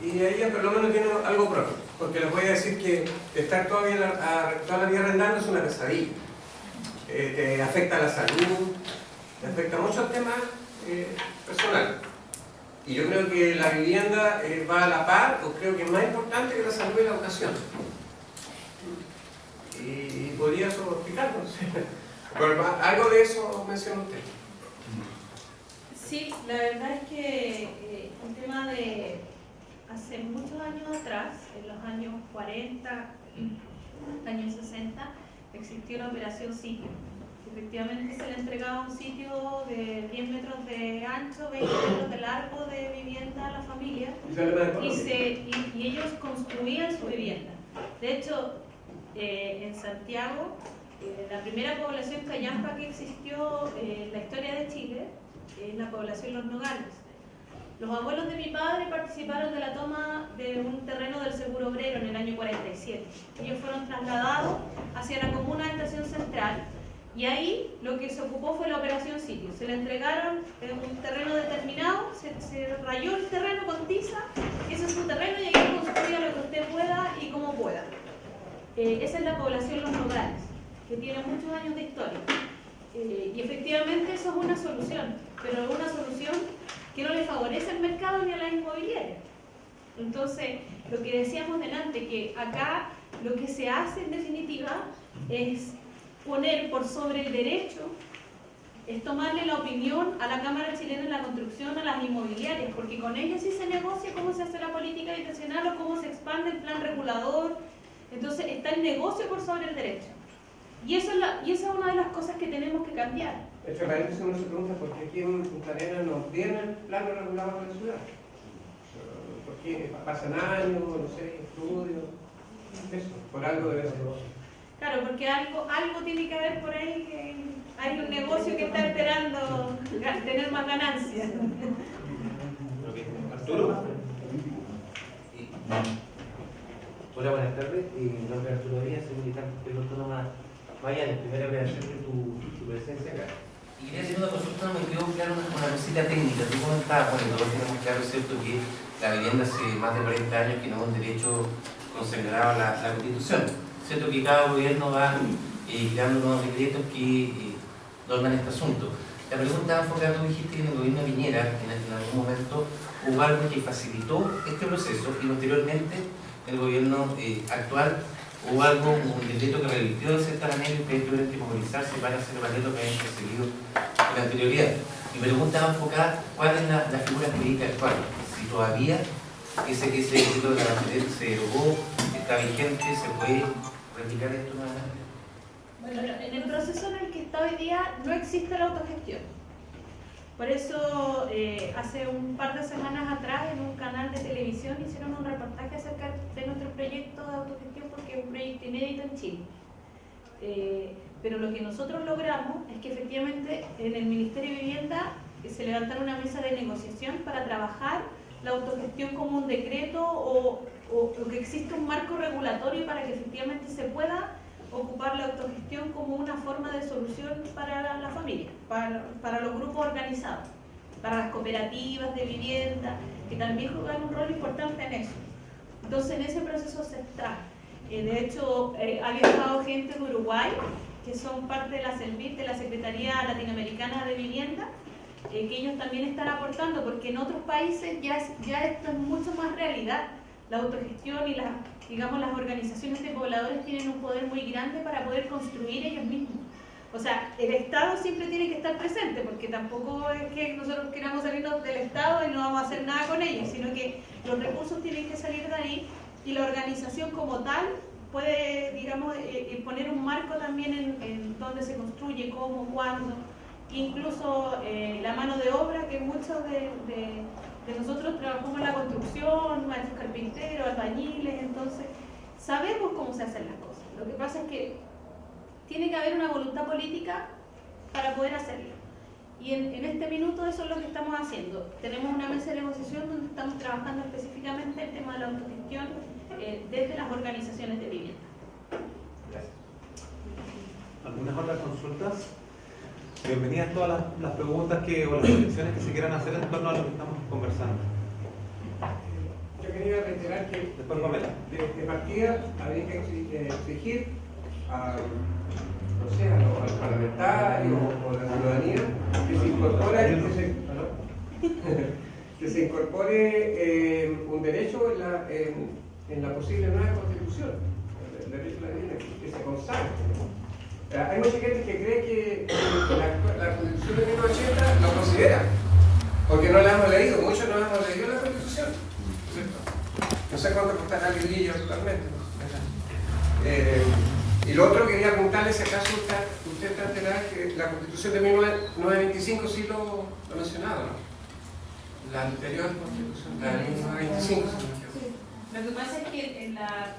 Speaker 5: y ella por lo menos tiene algo propio, porque les voy a decir que estar toda la vida arrendando es una pesadilla. Te afecta la salud, te afecta muchos temas personales. Y yo creo que la vivienda va a la par, o creo que es más importante que la salud y la educación. Y podría eso explicarlo, no sé. Pero algo de eso mencionó usted.
Speaker 2: Sí, la verdad es que el tema de hace muchos años atrás, en los años 40, años 60, existió la operación sitio. Efectivamente se le entregaba un sitio de 10 metros de ancho, 20 metros de largo de vivienda a la familia y ellos construían su vivienda. De hecho, en Santiago, la primera población callampa que existió en la historia de Chile es la población Los Nogales. Los abuelos de mi padre participaron de la toma de un terreno del Seguro Obrero en el año 47. Ellos fueron trasladados hacia la comuna de Estación Central y ahí lo que se ocupó fue la operación sitio. Se le entregaron un terreno determinado, se rayó el terreno con tiza, ese es su terreno y ahí construya lo que usted pueda y como pueda. Esa es la población Los Nogales, que tiene muchos años de historia. Y efectivamente eso es una solución, pero es una solución que no le favorece al mercado ni a las inmobiliarias. Entonces, lo que decíamos delante, que acá lo que se hace en definitiva es poner por sobre el derecho, es tomarle la opinión a la Cámara Chilena de la Construcción, a las inmobiliarias, porque con ellas sí se negocia cómo se hace la política habitacional o cómo se expande el plan regulador. Entonces está el negocio por sobre el derecho. Y esa es una de las cosas que tenemos que cambiar.
Speaker 5: Entre paréntesis uno se pregunta por qué aquí en Punta Arenas no viene el plano regulador de la ciudad. ¿Por qué pasan años, no sé, estudios? Eso, por algo debe ser.
Speaker 2: Claro, porque algo tiene que haber por ahí, que hay un negocio que está esperando tener más ganancias.
Speaker 1: Arturo.
Speaker 6: Hola, buenas tardes. Mi nombre es Arturo Díaz, soy militante de la Autónoma Magallanes. Primero agradecerle tu presencia acá. Y quería hacer una consulta, no me quedó claro una cosita técnica. Tú comentabas, bueno, todos tenemos claro, ¿cierto?, que la vivienda hace más de 40 años que no es un derecho consagrado a la Constitución. ¿Cierto?, que cada gobierno va creando nuevos decretos que norman este asunto. La pregunta va enfocada, tú dijiste que en el gobierno de Piñera, en algún momento, hubo algo que facilitó este proceso y posteriormente en el gobierno actual hubo algo, un decreto que revirtió de cierta manera y ustedes tuvieron que movilizarse para hacer valer lo que habían perseguido con anterioridad. Mi pregunta va enfocada, ¿cuál es la figura jurídica actual? Si todavía ese decreto de la Bachelet se derogó, está vigente, se puede replicar esto nuevamente.
Speaker 2: Bueno, en el proceso en el que está hoy día no existe la autogestión. Por eso, hace un par de semanas atrás, en un canal de televisión hicieron un reportaje acerca de nuestro proyecto de autogestión, porque es un proyecto inédito en Chile. Pero lo que nosotros logramos es que efectivamente en el Ministerio de Vivienda se levantara una mesa de negociación para trabajar la autogestión como un decreto o que exista un marco regulatorio para que efectivamente se pueda ocupar la autogestión como una forma de solución para la familia, para los grupos organizados, para las cooperativas de vivienda, que también juegan un rol importante en eso. Entonces, en ese proceso se está. De hecho, ha viajado gente de Uruguay, que son parte de la CELVIT, de la Secretaría Latinoamericana de Vivienda, que ellos también están aportando, porque en otros países ya esto es mucho más realidad. La autogestión y las organizaciones de pobladores tienen un poder muy grande para poder construir ellos mismos. O sea, el Estado siempre tiene que estar presente, porque tampoco es que nosotros queramos salirnos del Estado y no vamos a hacer nada con ellos, sino que los recursos tienen que salir de ahí y la organización como tal puede, digamos, poner un marco también en dónde se construye, cómo, cuándo, incluso la mano de obra, que muchos de nosotros trabajamos en la construcción, maestros carpinteros, albañiles, entonces sabemos cómo se hacen las cosas. Lo que pasa es que tiene que haber una voluntad política para poder hacerlo. Y en este minuto eso es lo que estamos haciendo. Tenemos una mesa de negociación donde estamos trabajando específicamente el tema de la autogestión desde las organizaciones de vivienda.
Speaker 1: Gracias. ¿Algunas otras consultas? Bienvenidas todas las preguntas o las reflexiones que se quieran hacer en torno a lo que estamos conversando.
Speaker 5: Yo quería reiterar que
Speaker 1: Después Pamela.
Speaker 5: de partida habría que exigir a los parlamentarios o a la ciudadanía que se incorpore un derecho en la posible nueva constitución, el derecho a la vivienda, que se consagre. Hay mucha gente que cree que la Constitución de 1980 lo considera, porque no la hemos leído, muchos no hemos leído la Constitución, ¿cierto? No sé cuánto costará el librillo actualmente, ¿no? Y lo otro, quería preguntarle si acaso usted está enterada que la Constitución de 1925 sí lo mencionaba, ¿no? La anterior Constitución, la de 1925.
Speaker 2: Lo que pasa es que en la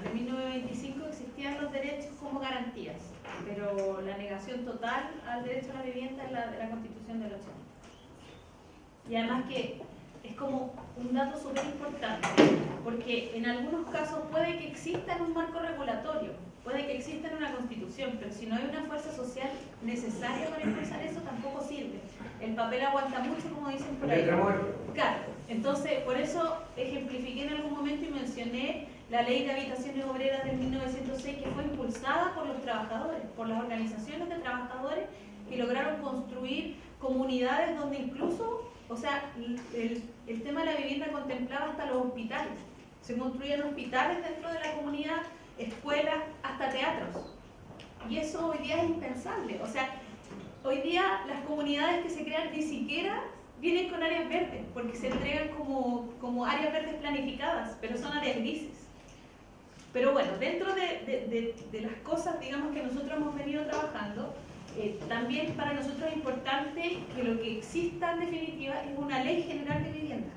Speaker 2: de 1925 existían los derechos como garantías, pero la negación total al derecho a la vivienda es la de la Constitución del 80. Y además que es como un dato súper importante, porque en algunos casos puede que exista un marco regulatorio, puede que exista una constitución, pero si no hay una fuerza social necesaria para impulsar eso, tampoco sirve. El papel aguanta mucho, como dicen por ahí. Claro, entonces por eso ejemplifiqué en algún momento y mencioné la Ley de Habitaciones Obreras del 1906, que fue impulsada por los trabajadores, por las organizaciones de trabajadores, que lograron construir comunidades donde incluso, o sea, el tema de la vivienda contemplaba hasta los hospitales. Se construían hospitales dentro de la comunidad, escuelas, hasta teatros. Y eso hoy día es impensable. O sea, hoy día las comunidades que se crean ni siquiera vienen con áreas verdes, porque se entregan como áreas verdes planificadas, pero son áreas grises. Pero bueno, dentro de las cosas, digamos, que nosotros hemos venido trabajando, también para nosotros es importante que lo que exista en definitiva es una ley general de vivienda,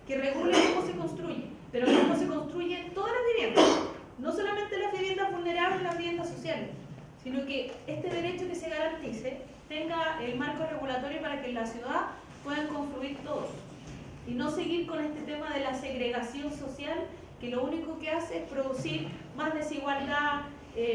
Speaker 2: que regule cómo se construye, pero cómo se construyen todas las viviendas, no solamente las viviendas vulnerables, las viviendas sociales, sino que este derecho que se garantice tenga el marco regulatorio para que en la ciudad puedan confluir todos, y no seguir con este tema de la segregación social, que lo único que hace es producir más desigualdad,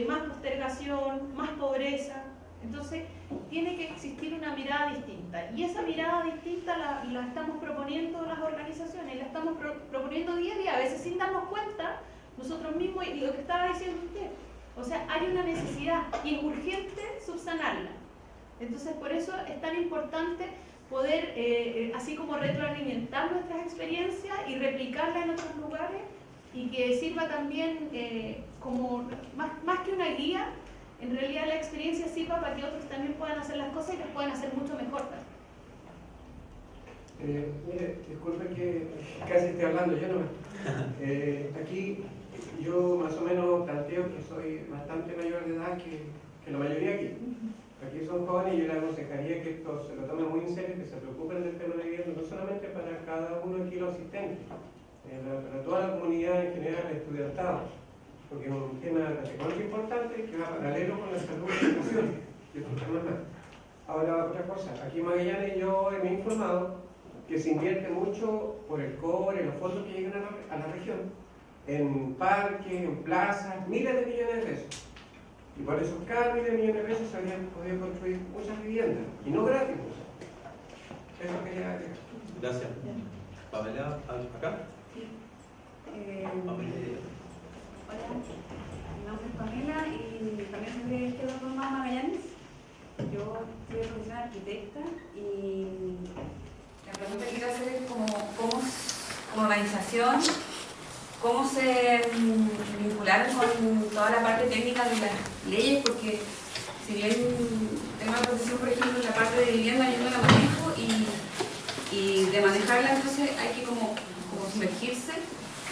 Speaker 2: más postergación, más pobreza. Entonces, tiene que existir una mirada distinta. Y esa mirada distinta la estamos proponiendo las organizaciones, la estamos proponiendo día a día, a veces sin darnos cuenta nosotros mismos, y lo que estaba diciendo usted. O sea, hay una necesidad y es urgente subsanarla. Entonces, por eso es tan importante poder, así como retroalimentar nuestras experiencias y replicarlas en otros lugares, y que sirva también como, más que una guía, en realidad la experiencia sirva para que otros también puedan hacer las cosas y las puedan hacer mucho mejor también.
Speaker 5: Mire, disculpe que casi estoy hablando, yo no aquí yo más o menos planteo que soy bastante mayor de edad que la mayoría aquí. Aquí son jóvenes y yo les aconsejaría que esto se lo tomen muy en serio, que se preocupen del tema de vivienda, no solamente para cada uno aquí los asistentes, para toda la comunidad en general, el estudiantado, porque es un tema económico importante que va paralelo con la salud y la educación y otros temas más. Ahora, otra cosa, aquí en Magallanes yo me he informado que se invierte mucho por el cobre, los fondos que llegan a la región, en parques, en plazas, miles de millones de pesos. Y por esos cada miles de millones de pesos se habrían podido construir muchas viviendas, y no gratis. Eso quería agregar.
Speaker 1: Gracias. Pamela, acá. Pamela.
Speaker 4: Hola, mi nombre es Pamela y también soy de Izquierda Autónoma Magallanes. Yo soy de profesión arquitecta y la pregunta que quiero hacer es cómo organización, cómo se vincularon con toda la parte técnica de las leyes, porque si bien tengo una profesión, por ejemplo, en la parte de vivienda yo no la manejo y de manejarla entonces hay que como sumergirse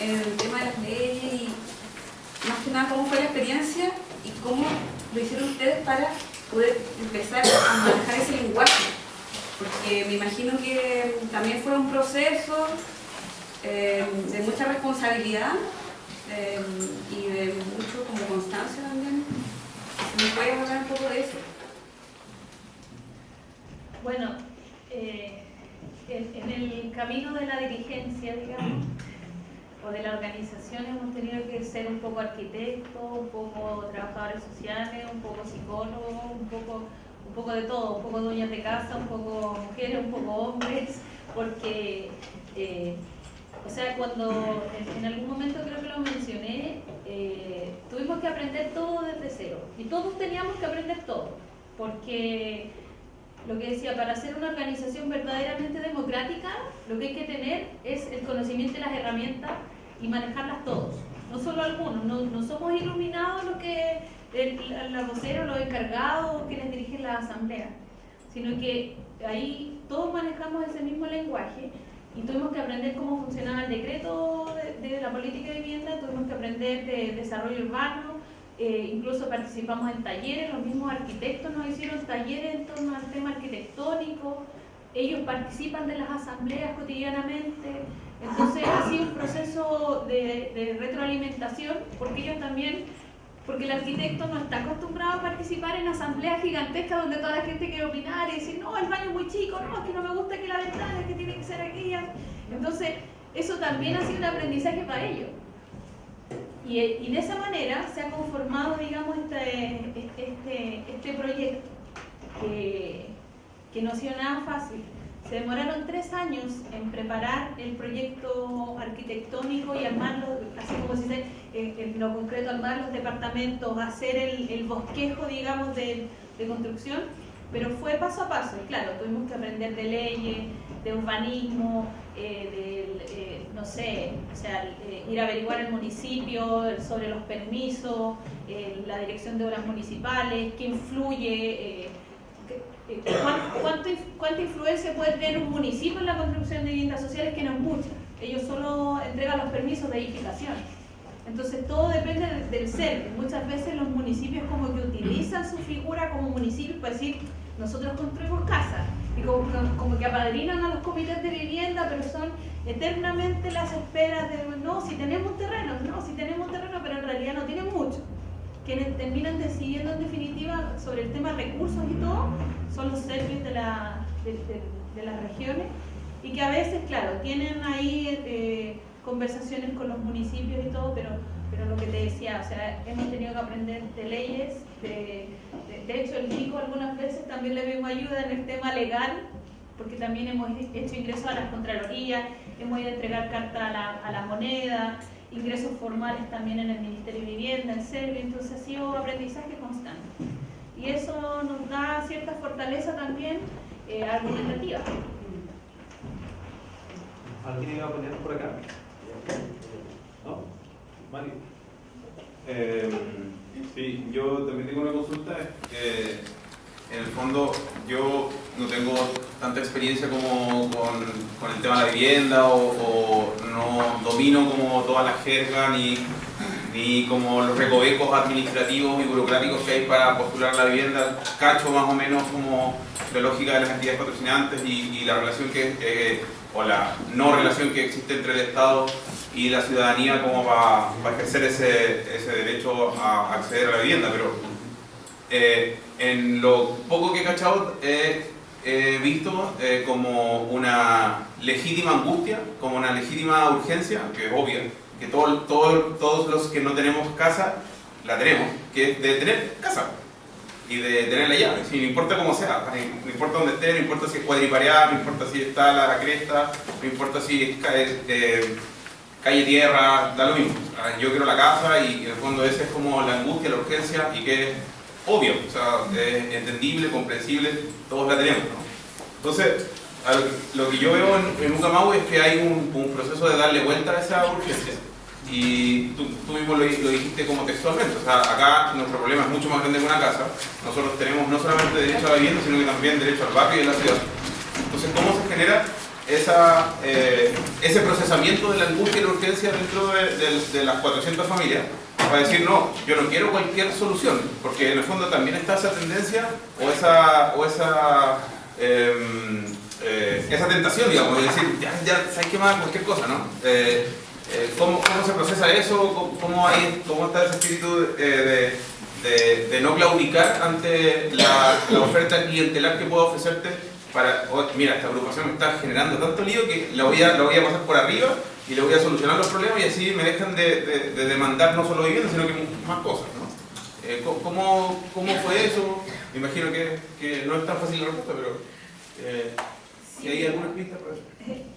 Speaker 4: en el tema de las leyes y más que nada cómo fue la experiencia y cómo lo hicieron ustedes para poder empezar a manejar ese lenguaje, porque me imagino que también fue un proceso de mucha responsabilidad y de mucho como constancia también. ¿Me puedes hablar un poco de eso?
Speaker 2: Bueno, en el camino de la dirigencia, digamos, o de la organización, hemos tenido que ser un poco arquitectos, un poco trabajadores sociales, un poco psicólogos, un poco de todo, un poco dueñas de casa, un poco mujeres, un poco hombres, porque o sea, cuando en algún momento creo que lo mencioné, tuvimos que aprender todo desde cero y todos teníamos que aprender todo, porque lo que decía, para ser una organización verdaderamente democrática, lo que hay que tener es el conocimiento y las herramientas y manejarlas todos, no solo algunos. No somos iluminados los que la vocera, los encargados que les dirigen la asamblea, sino que ahí todos manejamos ese mismo lenguaje. Y tuvimos que aprender cómo funcionaba el decreto de la política de vivienda, tuvimos que aprender de desarrollo urbano, incluso participamos en talleres, los mismos arquitectos nos hicieron talleres en torno al tema arquitectónico, ellos participan de las asambleas cotidianamente, entonces ha sido un proceso de retroalimentación, porque ellos también, porque el arquitecto no está acostumbrado a participar en asambleas gigantescas donde toda la gente quiere opinar y decir, no, el baño es muy chico, no, es que no me gusta que la ventana, es que tiene que ser aquella. Entonces, eso también ha sido un aprendizaje para ellos. Y de esa manera se ha conformado, digamos, este proyecto que no ha sido nada fácil. Se demoraron 3 años en preparar el proyecto arquitectónico y armarlo, así como se dice, en lo concreto, armar los departamentos, hacer el bosquejo, digamos, de construcción, pero fue paso a paso. Y claro, tuvimos que aprender de leyes, de urbanismo, no sé, o sea, ir a averiguar el municipio sobre los permisos, la dirección de obras municipales, qué influye. ¿Cuánta influencia puede tener un municipio en la construcción de viviendas sociales? Que no es mucha. Ellos solo entregan los permisos de edificación. Entonces todo depende del ser. Muchas veces los municipios como que utilizan su figura como municipio para decir, nosotros construimos casas. Y como que apadrinan a los comités de vivienda, pero son eternamente las esperas de, no, si tenemos terreno, pero en realidad no tienen mucho. Quienes terminan decidiendo en definitiva sobre el tema de recursos y todo son los servicios de las regiones, y que a veces, claro, tienen ahí conversaciones con los municipios y todo, pero pero lo que te decía, o sea, hemos tenido que aprender de leyes, de hecho el Nico algunas veces también le vimos ayuda en el tema legal, porque también hemos hecho ingresos a las contralorías, hemos ido a entregar carta a la moneda, ingresos formales también en el Ministerio de Vivienda, en Servio, entonces ha sido aprendizaje constante. Y eso nos da cierta fortaleza también argumentativa.
Speaker 1: ¿Alguien iba a poner por acá? ¿No? Mario.
Speaker 7: Sí, yo también tengo una consulta. En el fondo, yo no tengo tanta experiencia como con el tema de la vivienda o no domino como toda la jerga ni como los recovecos administrativos y burocráticos que hay para postular la vivienda. Cacho más o menos como la lógica de las entidades patrocinantes y la relación o la no relación que existe entre el Estado y la ciudadanía como para ejercer ese derecho a acceder a la vivienda, pero en lo poco que he cachado he visto como una legítima angustia, como una legítima urgencia, que es obvia, que todos los que no tenemos casa la tenemos, que es de tener casa y de tener la llave, no importa cómo sea, no importa dónde esté, no importa si es cuadripareada, no importa si está la cresta, no importa si es calle tierra, da lo mismo. Yo quiero la casa y en el fondo esa es como la angustia, la urgencia y que es obvio, o sea, es entendible, comprensible, todos la tenemos, ¿no? Entonces, lo que yo veo en Ucamau es que hay un proceso de darle vuelta a esa urgencia. Y tú mismo lo dijiste como textualmente, o sea, acá nuestro problema es mucho más grande que una casa. Nosotros tenemos no solamente derecho a la vivienda, sino que también derecho al barrio y a la ciudad. Entonces, ¿cómo se genera ese procesamiento de la angustia y la urgencia dentro de las 400 familias? Para decir, no, yo no quiero cualquier solución, porque en el fondo también está esa tendencia o esa tentación, digamos, de decir, ya ¿sabes qué más? Cualquier cosa, ¿no? ¿Cómo se procesa eso? ¿Cómo está ese espíritu de no claudicar ante la oferta clientelar que puedo ofrecerte para, mira, esta agrupación me está generando tanto lío que la voy a pasar por arriba y le voy a solucionar los problemas y así me dejan de demandar no solo vivienda, sino que más cosas, ¿no? ¿Cómo fue eso? Me imagino que no es tan fácil la respuesta, pero si hay alguna pista para eso.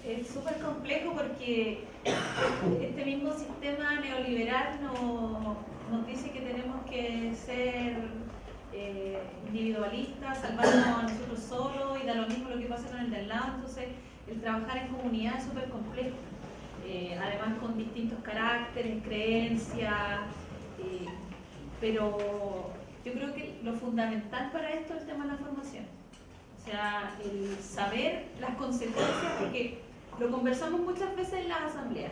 Speaker 2: Es súper complejo porque este mismo sistema neoliberal nos dice que tenemos que ser individualistas, salvarnos a nosotros solos y da lo mismo lo que pasa con el de al lado. Entonces, el trabajar en comunidad es súper complejo. Además con distintos caracteres, creencias, pero yo creo que lo fundamental para esto es el tema de la formación. O sea, el saber las consecuencias, porque lo conversamos muchas veces en las asambleas,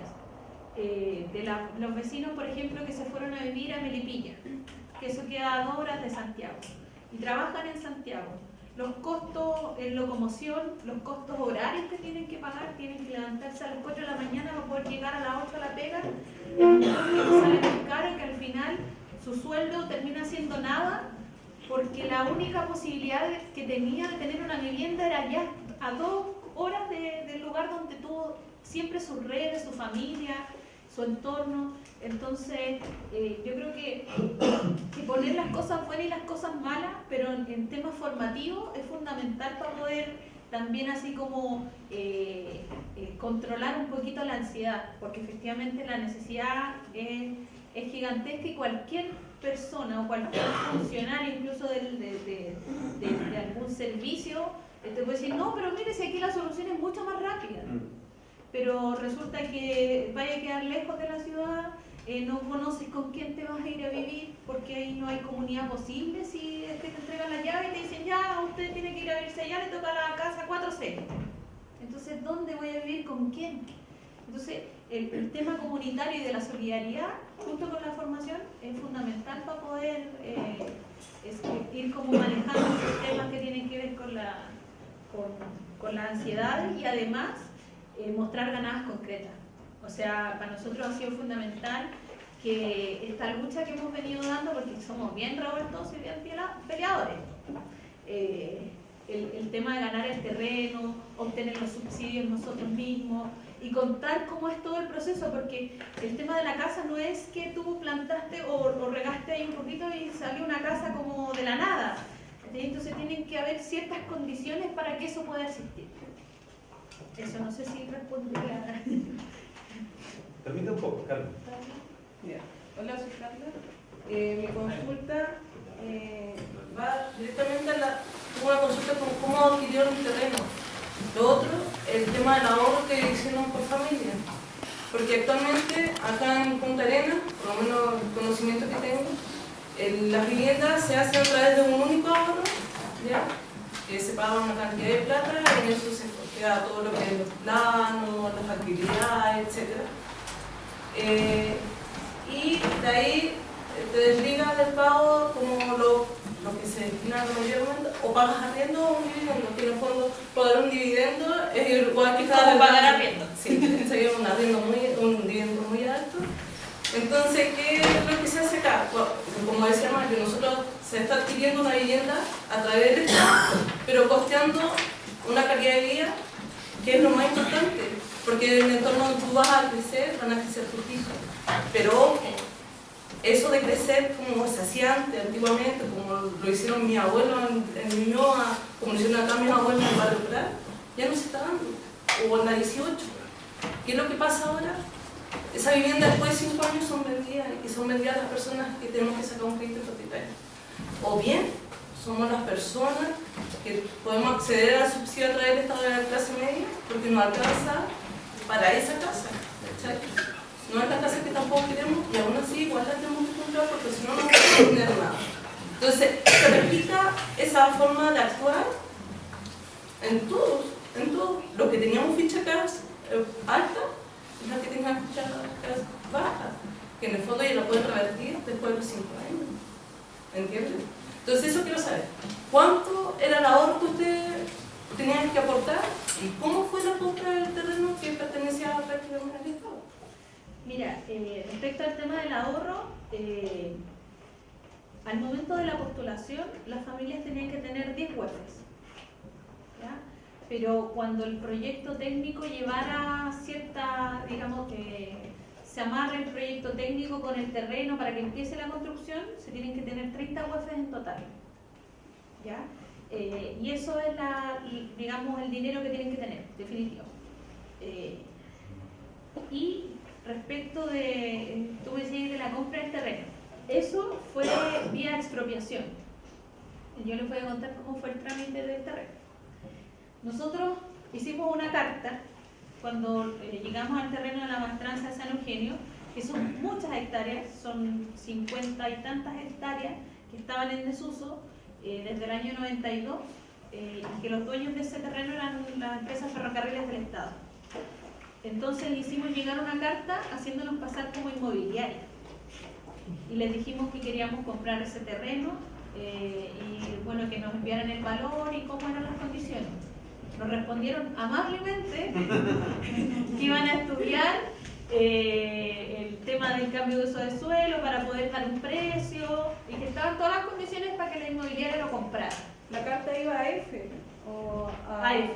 Speaker 2: los vecinos, por ejemplo, que se fueron a vivir a Melipilla, que eso queda a 2 horas de Santiago, y trabajan en Santiago. Los costos en locomoción, los costos horarios que tienen que pagar, tienen que levantarse a las 4 de la mañana para poder llegar a las 8 a la pega, sale muy caro, que al final su sueldo termina siendo nada, porque la única posibilidad que tenía de tener una vivienda era ya a 2 horas del lugar donde tuvo siempre sus redes, su familia, su entorno. Entonces, yo creo que poner las cosas buenas y las cosas malas, pero en temas formativos es fundamental para poder también así como controlar un poquito la ansiedad, porque efectivamente la necesidad es gigantesca y cualquier persona o cualquier funcionario, incluso de algún servicio, te puede decir, no, pero mire, si aquí la solución es mucho más rápida. Pero resulta que vaya a quedar lejos de la ciudad, no conoces con quién te vas a ir a vivir, porque ahí no hay comunidad posible. Si es que te entregan la llave y te dicen, ya, usted tiene que ir a vivirse allá, le toca la casa 4C. Entonces, ¿dónde voy a vivir? ¿Con quién? Entonces, el tema comunitario y de la solidaridad, junto con la formación, es fundamental para poder ir como manejando los temas que tienen que ver con la ansiedad y además mostrar ganadas concretas. O sea, para nosotros ha sido fundamental que esta lucha que hemos venido dando, porque somos bien revoltosos y bien peleadores, el tema de ganar el terreno, obtener los subsidios nosotros mismos y contar cómo es todo el proceso, porque el tema de la casa no es que tú tú plantaste o regaste ahí un poquito y salió una casa como de la nada. Entonces tienen que haber ciertas condiciones para que eso pueda existir. Eso no sé si responde a...
Speaker 1: Permite un poco, Carlos.
Speaker 8: Ya. Hola, soy Carla. Mi consulta va directamente a una consulta con cómo adquirieron el terreno. Lo otro, el tema del ahorro que hicieron por familia. Porque actualmente acá en Punta Arenas, por lo menos el conocimiento que tengo, las viviendas se hacen a través de un único ahorro, ¿ya? Que se paga una cantidad de plata y en eso se queda todo lo que es los planos, las actividades, etc. Y de ahí te desligas del pago como lo que se destina mayormente, o pagas arriendo o un dividendo, que en el fondo pagar un dividendo es igual que
Speaker 2: Como pagar arriendo.
Speaker 8: Sí, sería un dividendo muy alto. Entonces, ¿qué es lo que se hace acá? Como decía Mario, nosotros se está adquiriendo una vivienda a través del Estado, pero costeando una calidad de vida que es lo más importante, porque en el entorno donde tú vas a crecer, van a crecer tus hijos. Pero ojo, eso de crecer como se hacía antes, antiguamente, como lo hicieron mis abuelos en Ñuñoa, como lo hicieron acá mis abuelos en el Barrio Rural, ya no se está dando, o en la 18. ¿Qué es lo que pasa ahora? Esa vivienda después de 5 años son vendidas, y son vendidas las personas que tenemos que sacar un crédito hipotecario. O bien, somos las personas que podemos acceder al subsidio a través del Estado de la clase media, porque no alcanza para esa casa, ¿cachai? No es la casa que tampoco queremos y aún así igual la tenemos que comprar porque si no, no podemos tener nada. Entonces, se repita esa forma de actuar en todos. Los que teníamos ficha CAS alta y los que tenían ficha CAS baja, que en el fondo ya lo pueden revertir después de los 5 años. ¿Entienden? Entonces, eso quiero saber. ¿Cuánto era el ahorro que ustedes tenían que aportar y cómo fue la compra del terreno que pertenecía prácticamente al Estado?
Speaker 2: Mira, respecto al tema del ahorro, al momento de la postulación, las familias tenían que tener 10 UEFs, ¿ya? Pero cuando el proyecto técnico llevara cierta, digamos que se amarre el proyecto técnico con el terreno para que empiece la construcción, se tienen que tener 30 UEFs en total, ¿ya? Y eso es digamos, el dinero que tienen que tener, definitivo. Y respecto de, tú me decías de la compra del terreno, eso fue vía expropiación. Yo les voy a contar cómo fue el trámite del terreno. Nosotros hicimos una carta cuando llegamos al terreno de la maestranza de San Eugenio, que son muchas hectáreas, son 50 y tantas hectáreas que estaban en desuso desde el año 92, y que los dueños de ese terreno eran las empresas ferrocarriles del Estado. Entonces le hicimos llegar una carta haciéndonos pasar como inmobiliaria y les dijimos que queríamos comprar ese terreno y bueno, que nos enviaran el valor y cómo eran las condiciones. Nos respondieron amablemente que iban a estudiar el tema del cambio de uso de suelo para poder dar un precio y que estaban todas las condiciones para que la inmobiliaria lo comprara.
Speaker 8: ¿La carta iba a F o
Speaker 2: a F?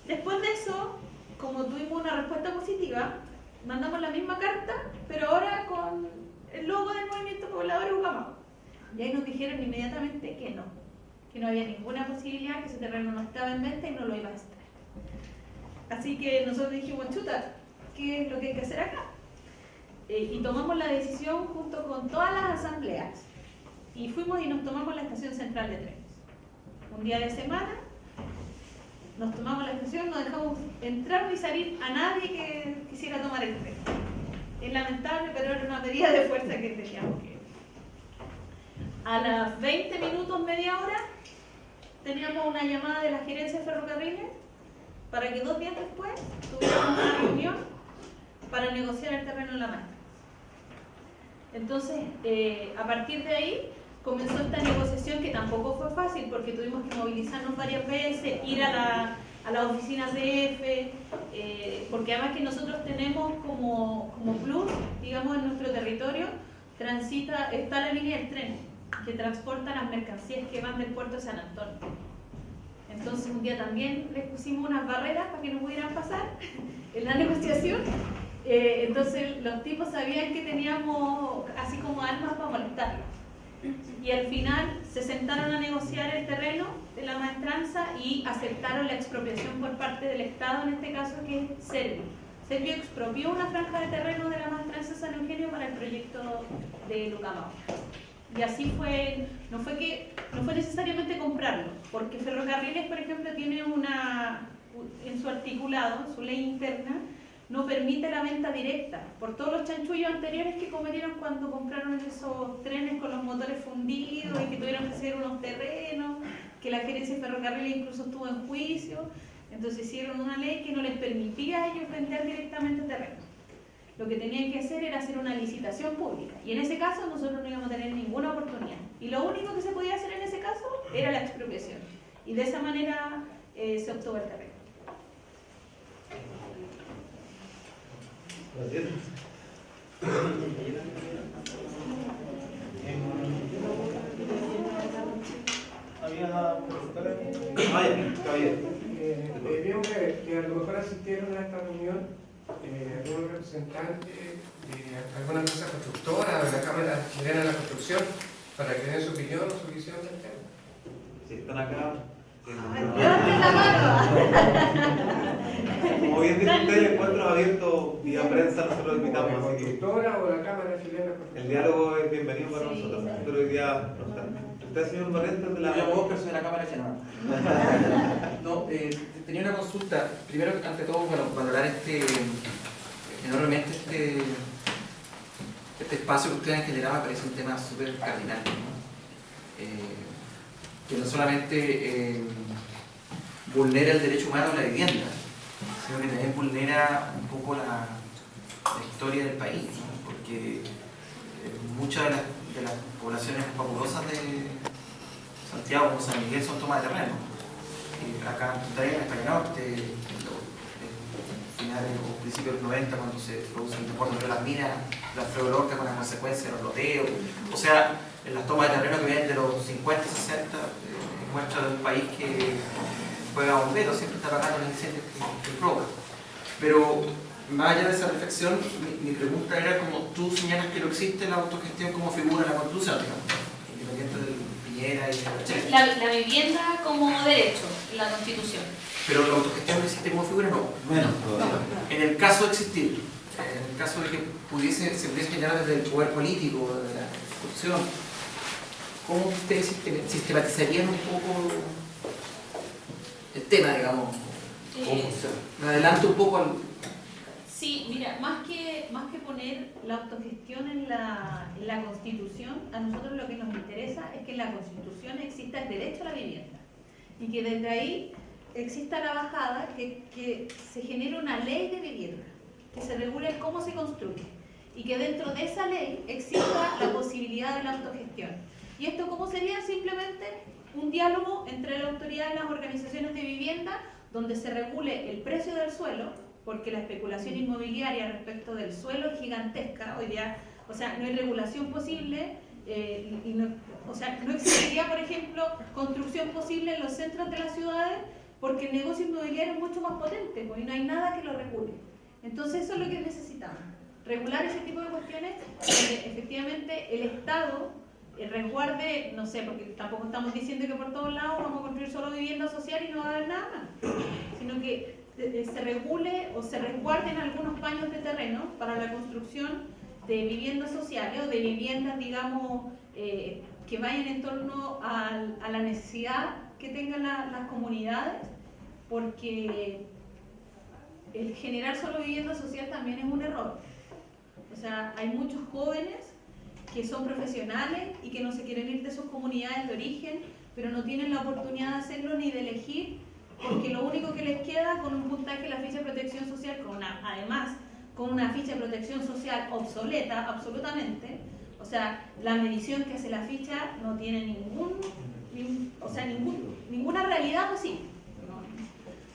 Speaker 2: Después de eso, como tuvimos una respuesta positiva, mandamos la misma carta, pero ahora con el logo del Movimiento Pobladores Ucamau. Y ahí nos dijeron inmediatamente que no había ninguna posibilidad, que ese terreno no estaba en venta y no lo iba a estar. Así que nosotros dijimos, chuta, ¿qué es lo que hay que hacer acá? Y tomamos la decisión junto con todas las asambleas y fuimos y nos tomamos la estación central de trenes. Un día de semana nos tomamos la estación, no dejamos entrar ni salir a nadie que quisiera tomar el tren. Es lamentable, pero era una medida de fuerza que teníamos que... A las 20 minutos, media hora, teníamos una llamada de la gerencia de ferrocarriles para que 2 días después tuviéramos una reunión para negociar el terreno en la mañana. Entonces, a partir de ahí comenzó esta negociación que tampoco fue fácil porque tuvimos que movilizarnos varias veces, ir a las oficinas de EFE, porque además que nosotros tenemos como plus, digamos, en nuestro territorio, está la línea del tren que transporta las mercancías que van del puerto de San Antonio. Entonces un día también les pusimos unas barreras para que no pudieran pasar en la negociación Entonces los tipos sabían que teníamos así como armas para molestarlos. Y al final se sentaron a negociar el terreno de la maestranza y aceptaron la expropiación por parte del Estado, en este caso que es Servio. Servio expropió una franja de terreno de la maestranza San Eugenio para el proyecto de Lucamao. Y así fue, no fue necesariamente comprarlo, porque Ferrocarriles, por ejemplo, tiene en su articulado, en su ley interna, no permite la venta directa, por todos los chanchullos anteriores que cometieron cuando compraron esos trenes con los motores fundidos y que tuvieron que hacer unos terrenos, que la gerencia de Ferrocarriles incluso estuvo en juicio. Entonces hicieron una ley que no les permitía a ellos vender directamente terreno. Lo que tenían que hacer era hacer una licitación pública, y en ese caso nosotros no íbamos a tener ninguna oportunidad. Y lo único que se podía hacer en ese caso era la expropiación, y de esa manera se obtuvo el terreno.
Speaker 1: Gracias.
Speaker 5: Vimos que a lo mejor asistieron a esta reunión algunos representantes de alguna empresa constructora, de la Cámara Chilena de la Construcción, para que den su opinión o su visión del tema.
Speaker 1: Si están acá.
Speaker 2: ¡Levanten la mano!
Speaker 1: Como bien dice usted, el encuentro abierto vía prensa, nosotros lo invitamos.
Speaker 5: ¿La
Speaker 1: Así que
Speaker 5: constructora o la Cámara Chilena de la Construcción?
Speaker 1: el diálogo es bienvenido para
Speaker 2: Sí,
Speaker 1: nosotros.
Speaker 2: sí.
Speaker 1: Pero hoy día no está. Usted, señor Valente, de la.
Speaker 9: Yo vos, pero soy de la Cámara Chilena. No, tenía una consulta. Primero, ante todo, bueno, valorar enormemente este espacio que ustedes han generado. Me parece un tema súper cardinal, ¿no? Que no solamente vulnera el derecho humano a la vivienda, sino que también vulnera un poco la historia del país, ¿no? Porque muchas de las poblaciones populosas de Santiago, como San Miguel, son tomas de terreno. Acá en Punta Arenas, en España Norte, finales o principios de los 90, cuando se produce el deporte de las minas, la Alfredo Lorca con las consecuencias de los loteos. O sea, en las tomas de terreno que vienen de los 50, 60, muestra de un país que juega bomberos, siempre está apagando los incendios que provoca. Pero más allá de esa reflexión, mi pregunta era como tú señalas que no existe la autogestión como figura en la Constitución, digamos, independiente de Piñera y de Bachelet.
Speaker 2: La vivienda como derecho en la Constitución.
Speaker 9: Pero la autogestión no existe como figura, no.
Speaker 1: Bueno,
Speaker 9: En el caso de existir, en el caso de que se pudiese generar desde el poder político, desde la Constitución, ¿cómo ustedes sistematizarían un poco el tema, digamos? Me adelanto un poco al...
Speaker 2: Sí, mira, más que poner la autogestión en la Constitución, a nosotros lo que nos interesa es que en la Constitución exista el derecho a la vivienda y que desde ahí exista la bajada, que se genere una ley de vivienda, que se regule cómo se construye y que dentro de esa ley exista la posibilidad de la autogestión. ¿Y esto cómo sería? Simplemente un diálogo entre la autoridad y las organizaciones de vivienda donde se regule el precio del suelo, porque la especulación inmobiliaria respecto del suelo es gigantesca hoy día. O sea, no hay regulación posible, no existiría, por ejemplo, construcción posible en los centros de las ciudades porque el negocio inmobiliario es mucho más potente, porque no hay nada que lo regule. Entonces eso es lo que necesitamos, regular ese tipo de cuestiones donde efectivamente el Estado resguarde, no sé, porque tampoco estamos diciendo que por todos lados vamos a construir solo vivienda social y no va a haber nada más, sino que se regule o se resguarden algunos paños de terreno para la construcción de viviendas sociales o de viviendas, digamos, que vayan en torno a la necesidad que tengan las comunidades, porque el generar solo vivienda social también es un error. O sea, hay muchos jóvenes que son profesionales y que no se quieren ir de sus comunidades de origen, pero no tienen la oportunidad de hacerlo ni de elegir, porque lo único que les queda con un puntaje en la ficha de protección social, además con una ficha de protección social obsoleta absolutamente, o sea, la medición que hace la ficha no tiene ninguna realidad posible, ¿no?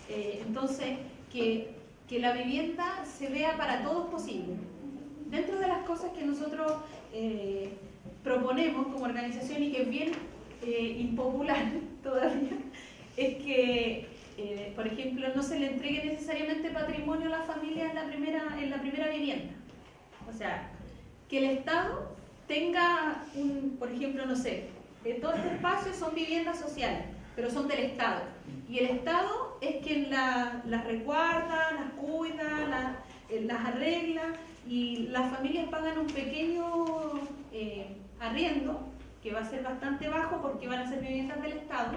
Speaker 2: Entonces, que la vivienda se vea para todos posible. Dentro de las cosas que nosotros proponemos como organización y que es bien impopular todavía, es que por ejemplo, no se le entregue necesariamente patrimonio a la familia en la primera vivienda. O sea, que el Estado tenga por ejemplo, no sé, todo este espacio son viviendas sociales, pero son del Estado. Y el Estado es quien las resguarda, las cuida, las arregla, y las familias pagan un pequeño arriendo, que va a ser bastante bajo porque van a ser viviendas del Estado,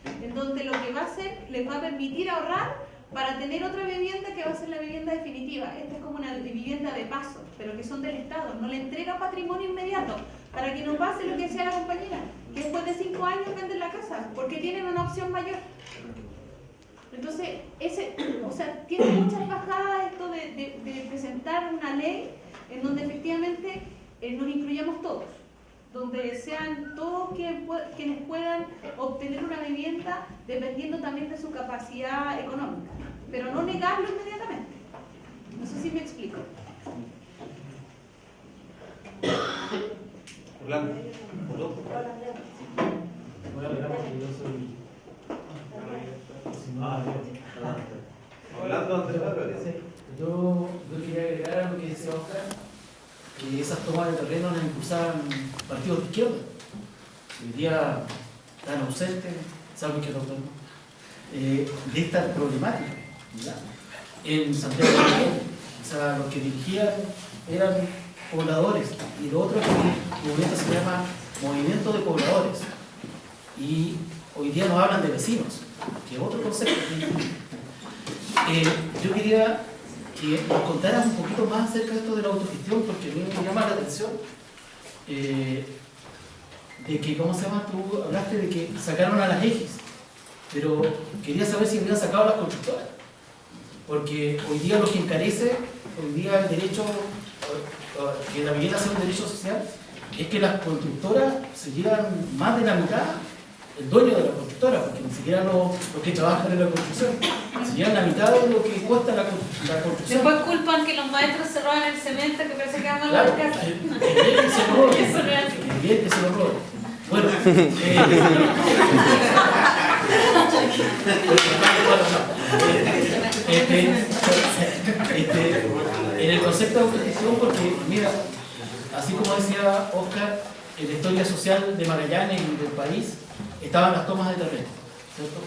Speaker 2: en donde lo que va a hacer les va a permitir ahorrar para tener otra vivienda que va a ser la vivienda definitiva. Esta es como una vivienda de paso, pero que son del Estado. No le entrega patrimonio inmediato, para que no pase lo que decía la compañera, que después de 5 años venden la casa, porque tienen una opción mayor. Entonces, tiene muchas bajadas esto de presentar una ley en donde efectivamente nos incluyamos todos, donde sean todos quienes puedan obtener una vivienda dependiendo también de su capacidad económica, pero no negarlo inmediatamente. No sé si me explico.
Speaker 1: Orlando.
Speaker 10: Yo quería agregar a lo que decía Oscar, que esas tomas de terreno las impulsaban partidos de izquierda. Hoy día están ausentes, salvo que de esta problemática, ¿verdad? En Santiago también, o sea, los que dirigían eran pobladores, y lo otro es que el movimiento se llama Movimiento de Pobladores, y hoy día nos hablan de vecinos, que es otro concepto. Yo quería que nos contaras un poquito más acerca de esto de la autogestión, porque a mí me llama la atención de que, ¿cómo se llama? Tú hablaste de que sacaron a las EGIs, pero quería saber si habían sacado a las constructoras, porque hoy día lo que encarece, hoy día el derecho, que la vivienda sea un derecho social, es que las constructoras se llevan más de la mitad, el dueño de la constructora, porque ni siquiera los que trabajan en la construcción, se llevan la mitad de lo que cuesta la construcción.
Speaker 2: Después culpan que los maestros se roban el cemento, que parece que aman
Speaker 10: Claro,
Speaker 2: las casas.
Speaker 10: que se lo roben.
Speaker 2: Eso no es así.
Speaker 10: Que se lo roben. Bueno, en el concepto de autogestión, porque mira, así como decía Oscar, en la historia social de Magallanes y del país estaban las tomas de terreno, ¿cierto?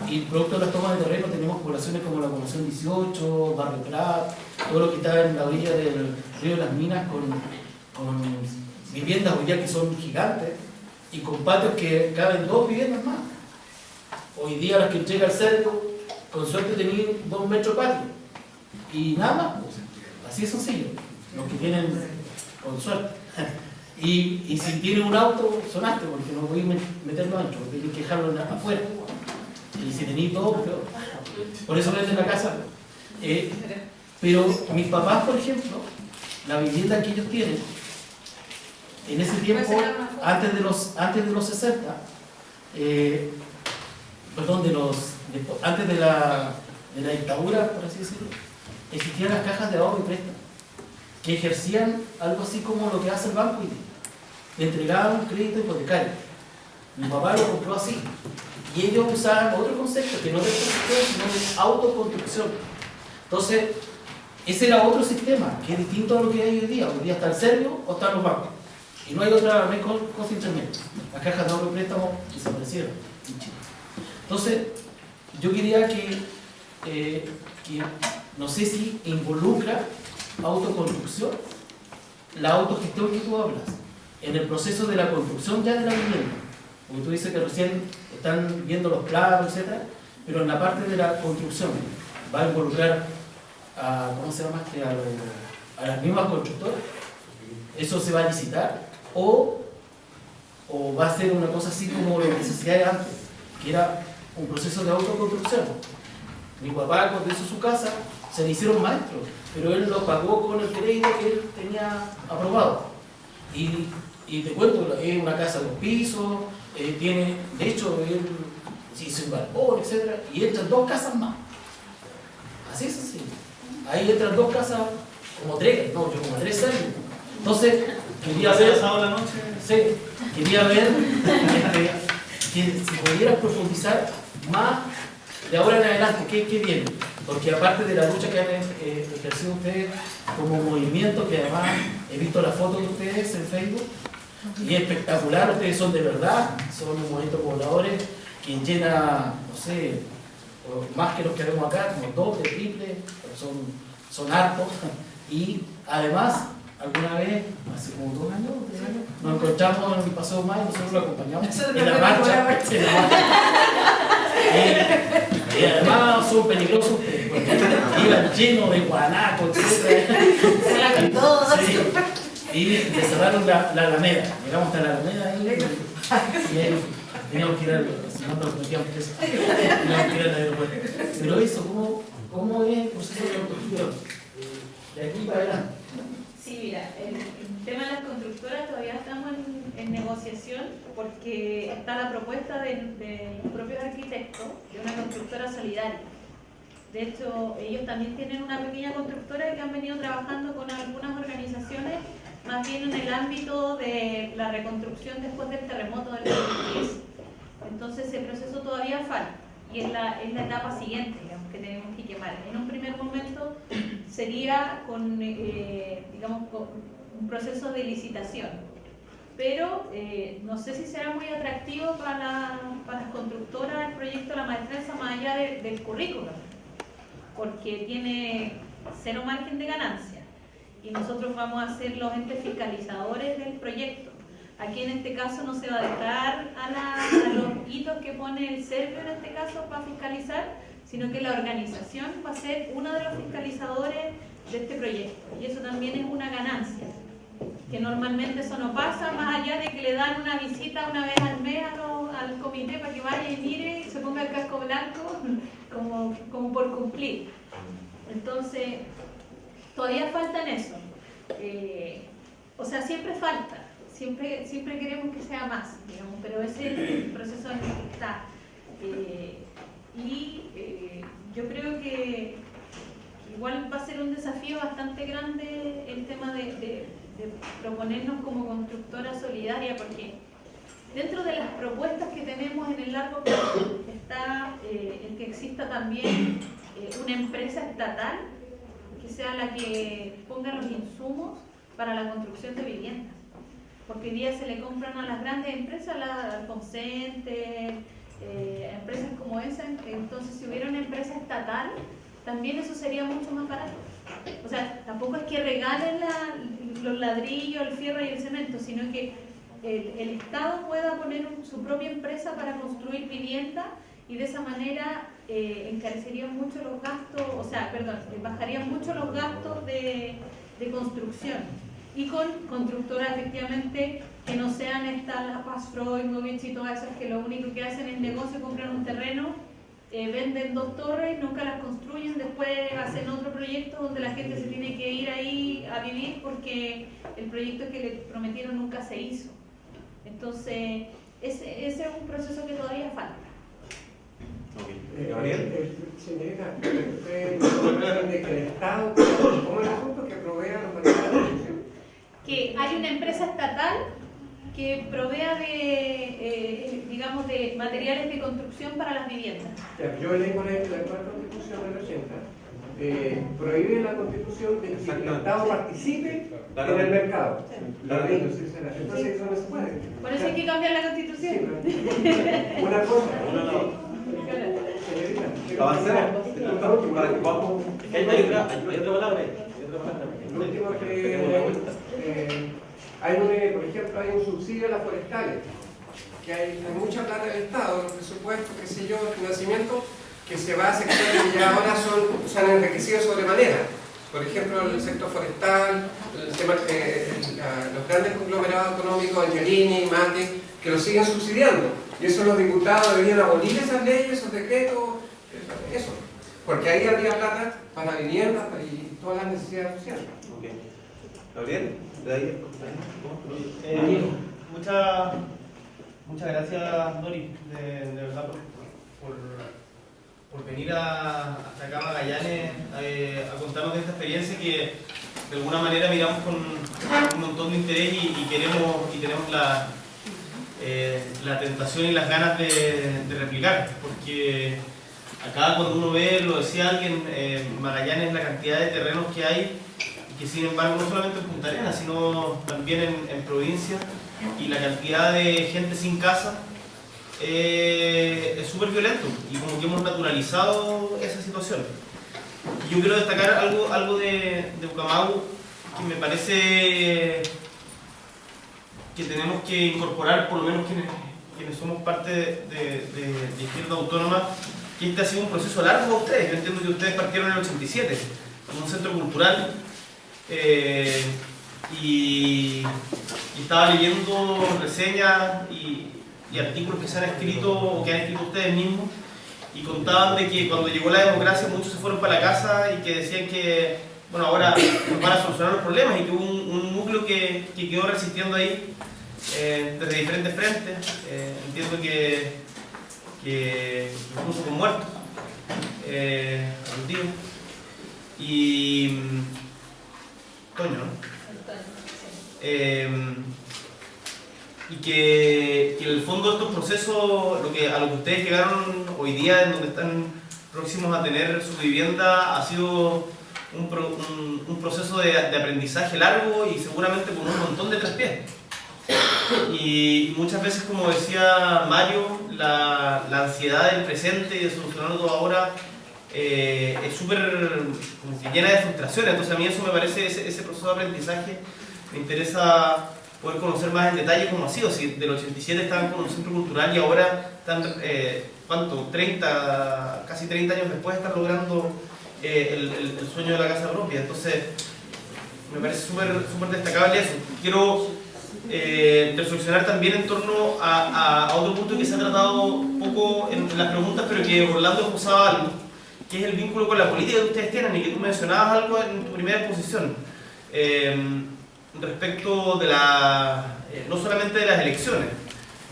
Speaker 10: Y producto de las tomas de terreno tenemos poblaciones como la población 18, Barrio Prat, todo lo que está en la orilla del río de las Minas, con viviendas hoy día que son gigantes y con patios que caben 2 viviendas más. Hoy día las que entrega el cerco, con suerte tenían 2 metros de patio y nada más, pues. Así es sencillo, los que tienen con suerte. Y si tienen un auto, sonaste, porque no voy a meterlo adentro, porque hay que dejarlo afuera. Y si tenéis 2, peor. Por eso venden la casa. Pero mis papás, por ejemplo, la vivienda que ellos tienen, en ese tiempo, antes de los 60, antes de la dictadura, por así decirlo, existían las cajas de ahorro y préstamo, que ejercían algo así como lo que hace el banco y le entregaban un crédito hipotecario. Mi papá lo compró así. Y ellos usaban otro concepto que no de construcción, sino de autoconstrucción. Entonces, ese era otro sistema, que es distinto a lo que hay hoy día. Hoy día está el serbio o están los bancos. Y no hay otra cosa intermedia. Las cajas de ahorro y préstamo desaparecieron en Chile. Entonces, yo quería que no sé si involucra autoconstrucción, la autogestión que tú hablas, en el proceso de la construcción ya de la vivienda. Porque tú dices que recién están viendo los planos, etc. Pero en la parte de la construcción, ¿va a involucrar a, ¿cómo se llama? A las mismas constructoras? ¿Eso se va a licitar? ¿O va a ser una cosa así como lo que se hacía antes, que era un proceso de autoconstrucción? Mi papá, cuando hizo su casa, se le hicieron maestros, pero él lo pagó con el crédito que él tenía aprobado. Y te cuento, es una casa de 2 pisos, tiene, de hecho, él hizo un balcón, etc. Y entran 2 casas más. Así es sencillo. Ahí entran 2 casas, como 3, no, yo como 3 años. Entonces, quería ver, que si pudieras profundizar más de ahora en adelante, ¿qué viene? Porque aparte de la lucha que han ejercido ustedes como movimiento, que además he visto las fotos de ustedes en Facebook, y es espectacular, ustedes son de verdad, son un movimiento de pobladores que llena, no sé, más que los que vemos acá, como doble, triple, son hartos, y además, alguna vez, hace como 2 años, 3 años, nos encontramos en el Paseo Mayo, nosotros lo acompañamos en la marcha. Y además son peligrosos ustedes, porque iban llenos de guanacos, etc. Y le cerraron la Alameda, llegamos hasta la Alameda y ahí teníamos que ir al, si no nos metíamos presos, teníamos que ir al aeropuerto. Pero eso, ¿cómo es el proceso de autogestión? De aquí para adelante.
Speaker 2: Sí, mira, el tema de las constructoras todavía estamos en negociación porque está la propuesta de los propios arquitectos de una constructora solidaria. De hecho, ellos también tienen una pequeña constructora que han venido trabajando con algunas organizaciones, más bien en el ámbito de la reconstrucción después del terremoto del 2010. Entonces, ese proceso todavía falta y es la etapa siguiente, digamos, que tenemos que quemar. En un primer momento sería con, digamos, con un proceso de licitación, pero no sé si será muy atractivo para las constructoras el proyecto de la maestranza más allá del currículum, porque tiene 0 margen de ganancia y nosotros vamos a ser los entes fiscalizadores del proyecto. Aquí en este caso no se va a dejar a los hitos que pone el Servio en este caso para fiscalizar, sino que la organización va a ser uno de los fiscalizadores de este proyecto. Y eso también es una ganancia, que normalmente eso no pasa, más allá de que le dan una visita una vez al mes al comité para que vaya y mire y se ponga el casco blanco como por cumplir. Entonces, todavía falta en eso. O sea, siempre falta. Siempre queremos que sea más, digamos, pero ese es el proceso en el que está. Yo creo que igual va a ser un desafío bastante grande el tema de proponernos como constructora solidaria, porque dentro de las propuestas que tenemos en el largo plazo está el que exista también una empresa estatal que sea la que ponga los insumos para la construcción de viviendas. Porque hoy día se le compran a las grandes empresas, la Alfonsente, empresas como esa. Entonces, si hubiera una empresa estatal, también eso sería mucho más barato. O sea, tampoco es que regalen los ladrillos, el fierro y el cemento, sino que el Estado pueda poner su propia empresa para construir vivienda y de esa manera encarecerían mucho los gastos, bajarían mucho los gastos de construcción. Y con constructoras efectivamente que no sean estas, la Paz Freud, Movich y todas esas que lo único que hacen es negocio, compran un terreno, venden 2 torres, nunca las construyen, después hacen otro proyecto donde la gente se tiene que ir ahí a vivir porque el proyecto que le prometieron nunca se hizo. Entonces, ese es un proceso que todavía falta.
Speaker 5: Gabriel. Señorita, usted habla de que el Estado, ¿cómo es el asunto que provea los materiales de construcción?
Speaker 2: Que hay una empresa estatal que provea digamos, de materiales de construcción para las viviendas.
Speaker 5: Yo leí con la actual Constitución del 80, prohíbe la Constitución de que el Estado participe en el mercado. Entonces eso no se puede.
Speaker 2: Por eso hay que cambiar la Constitución.
Speaker 5: Sí, una cosa. Señorita, avancemos. Para que vamos.
Speaker 1: Hay otra palabra.
Speaker 5: Lo último por ejemplo, hay un subsidio a las forestales, que hay mucha plata del Estado, los presupuestos, qué sé yo, financiamiento, que se va a sectores que ya ahora se han enriquecido sobremanera. Por ejemplo, el sector forestal, el tema, los grandes conglomerados económicos, Angelini, Mate, que lo siguen subsidiando. Y eso los diputados deberían abolir esas leyes, esos decretos, eso. Porque ahí había plata para viviendas y todas las necesidades sociales.
Speaker 1: Okay. Gabriel, de ahí.
Speaker 11: Muchas gracias, Dori, de verdad por venir hasta acá a Magallanes a contarnos de esta experiencia que de alguna manera miramos con un montón de interés y tenemos la tentación y las ganas de replicar, porque acá cuando uno ve, lo decía alguien, Magallanes, la cantidad de terrenos que hay, que sin embargo no solamente en Punta Arenas, sino también en provincia, y la cantidad de gente sin casa es súper violento, y como que hemos naturalizado esa situación. Y yo quiero destacar algo de Ucamau que me parece que tenemos que incorporar, por lo menos quienes somos parte de Izquierda Autónoma, que este ha sido un proceso largo para ustedes. Yo entiendo que ustedes partieron en el 87, en un centro cultural, y estaba leyendo reseñas y artículos que se han escrito o que han escrito ustedes mismos, y contaban de que cuando llegó la democracia muchos se fueron para la casa y que decían que, bueno, ahora nos van a solucionar los problemas, y que hubo un núcleo que quedó resistiendo ahí desde diferentes frentes. Entiendo que incluso con muertos, aludidos. Y Toño, ¿no? Y que en el fondo estos procesos, a lo que ustedes llegaron hoy día, en donde están próximos a tener su vivienda, ha sido un proceso de aprendizaje largo y seguramente con un montón de traspiés. Y muchas veces, como decía Mario, la ansiedad del presente y de solucionarlo todo ahora es súper llena de frustraciones. Entonces a mí eso me parece, ese proceso de aprendizaje, me interesa poder conocer más en detalle cómo ha sido. Si del 87 estaban con un centro cultural y ahora están, casi 30 años después están logrando el sueño de la casa propia. Entonces me parece súper destacable eso. Quiero reflexionar también en torno a otro punto que se ha tratado poco en las preguntas, pero que Orlando posaba algo, que es el vínculo con la política que ustedes tienen, y que tú mencionabas algo en tu primera exposición, respecto de no solamente de las elecciones,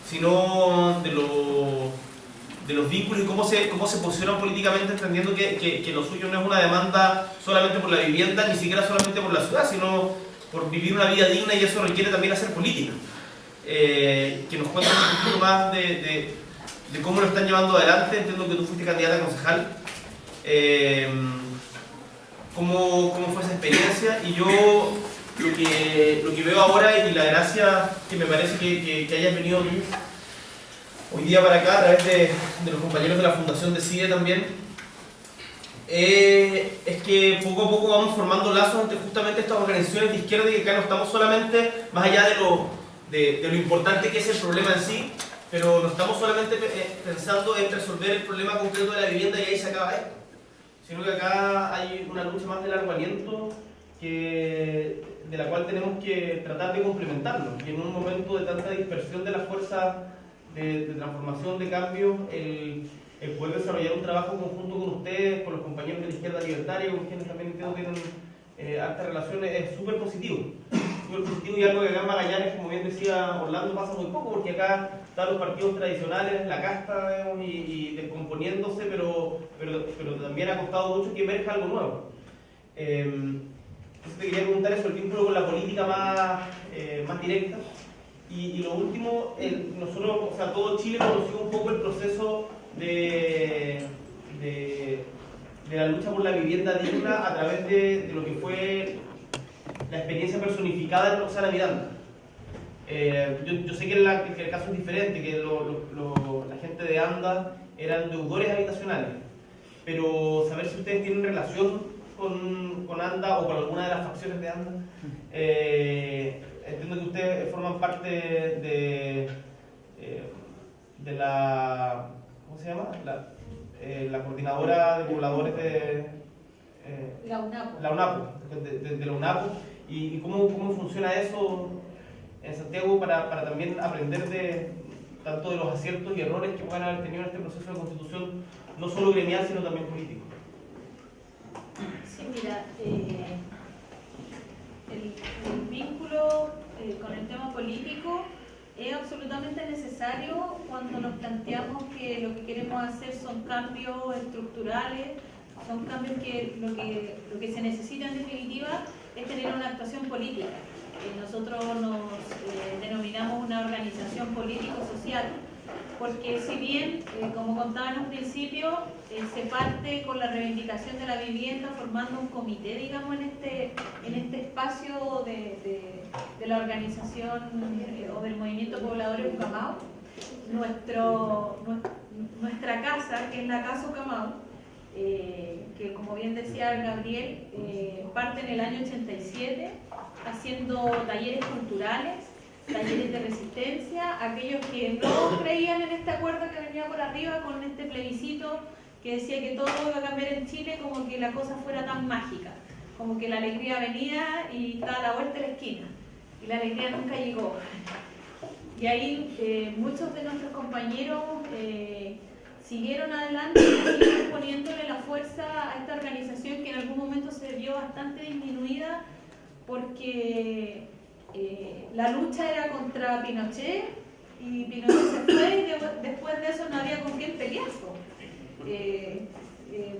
Speaker 11: sino de los vínculos y cómo se posicionan políticamente, entendiendo que lo suyo no es una demanda solamente por la vivienda, ni siquiera solamente por la ciudad, sino por vivir una vida digna, y eso requiere también hacer política. Que nos cuenten un poquito más de cómo lo están llevando adelante. Entiendo que tú fuiste candidata a concejal. ¿Cómo fue esa experiencia? Y yo lo que veo ahora, y la gracia que me parece que hayas venido tú hoy día para acá a través de los compañeros de la Fundación Decide también, es que poco a poco vamos formando lazos entre justamente estas organizaciones de izquierda, y que acá no estamos solamente, más allá de lo importante que es el problema en sí, pero no estamos solamente pensando en resolver el problema concreto de la vivienda y ahí se acaba esto, sino que acá hay una lucha más de largo aliento de la cual tenemos que tratar de complementarnos, y en un momento de tanta dispersión de las fuerzas de transformación, de cambio, el poder desarrollar un trabajo conjunto con ustedes, con los compañeros de la izquierda libertaria, con quienes también entiendo tienen altas relaciones, es súper positivo. Y algo que acá en Magallanes, como bien decía Orlando, pasa muy poco, porque acá están los partidos tradicionales, la casta, digamos, y descomponiéndose, pero también ha costado mucho que emerja algo nuevo. Entonces te quería preguntar eso, el vínculo con la política más directa. Y lo último, nosotros, o sea, todo Chile conoció un poco el proceso de la lucha por la vivienda digna a través de lo que fue la experiencia personificada de Roxana Miranda. Yo sé que el caso es diferente, que la gente de ANDA eran deudores habitacionales, pero saber si ustedes tienen relación con ANDA o con alguna de las facciones de ANDA. Entiendo que ustedes forman parte de la... ¿cómo se llama? La coordinadora de pobladores de...
Speaker 2: la UNAPO.
Speaker 11: La UNAPO, de la UNAPO. ¿Y cómo funciona eso en Santiago para también aprender tanto de los aciertos y errores que pueden haber tenido en este proceso de constitución, no solo gremial, sino también político?
Speaker 2: Sí, mira, el vínculo con el tema político es absolutamente necesario cuando nos planteamos que lo que queremos hacer son cambios estructurales, son cambios que lo que se necesita en definitiva es tener una actuación política. Nosotros nos denominamos una organización político-social porque si bien, como contaba en un principio, se parte con la reivindicación de la vivienda formando un comité, digamos, en este espacio de la organización o del movimiento Pobladores Ucamau, nuestra casa, que es la Casa Ucamau, que como bien decía Gabriel, parte en el año 87 haciendo talleres culturales, talleres de resistencia, aquellos que no creían en este acuerdo que venía por arriba con este plebiscito que decía que todo iba a cambiar en Chile, como que la cosa fuera tan mágica, como que la alegría venía y estaba a la vuelta de la esquina, y la alegría nunca llegó. Y ahí muchos de nuestros compañeros siguieron adelante, siguieron poniéndole la fuerza a esta organización que en algún momento se vio bastante disminuida porque la lucha era contra Pinochet y Pinochet se fue y después de eso no había con quién pelear,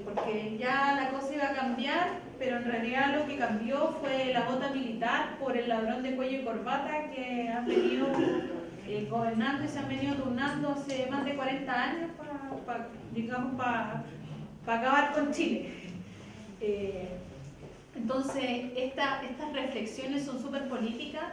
Speaker 2: porque ya la cosa iba a cambiar, pero en realidad lo que cambió fue la bota militar por el ladrón de cuello y corbata que han venido gobernando y se han venido turnando hace más de 40 años para acabar con Chile. Entonces, estas reflexiones son súper políticas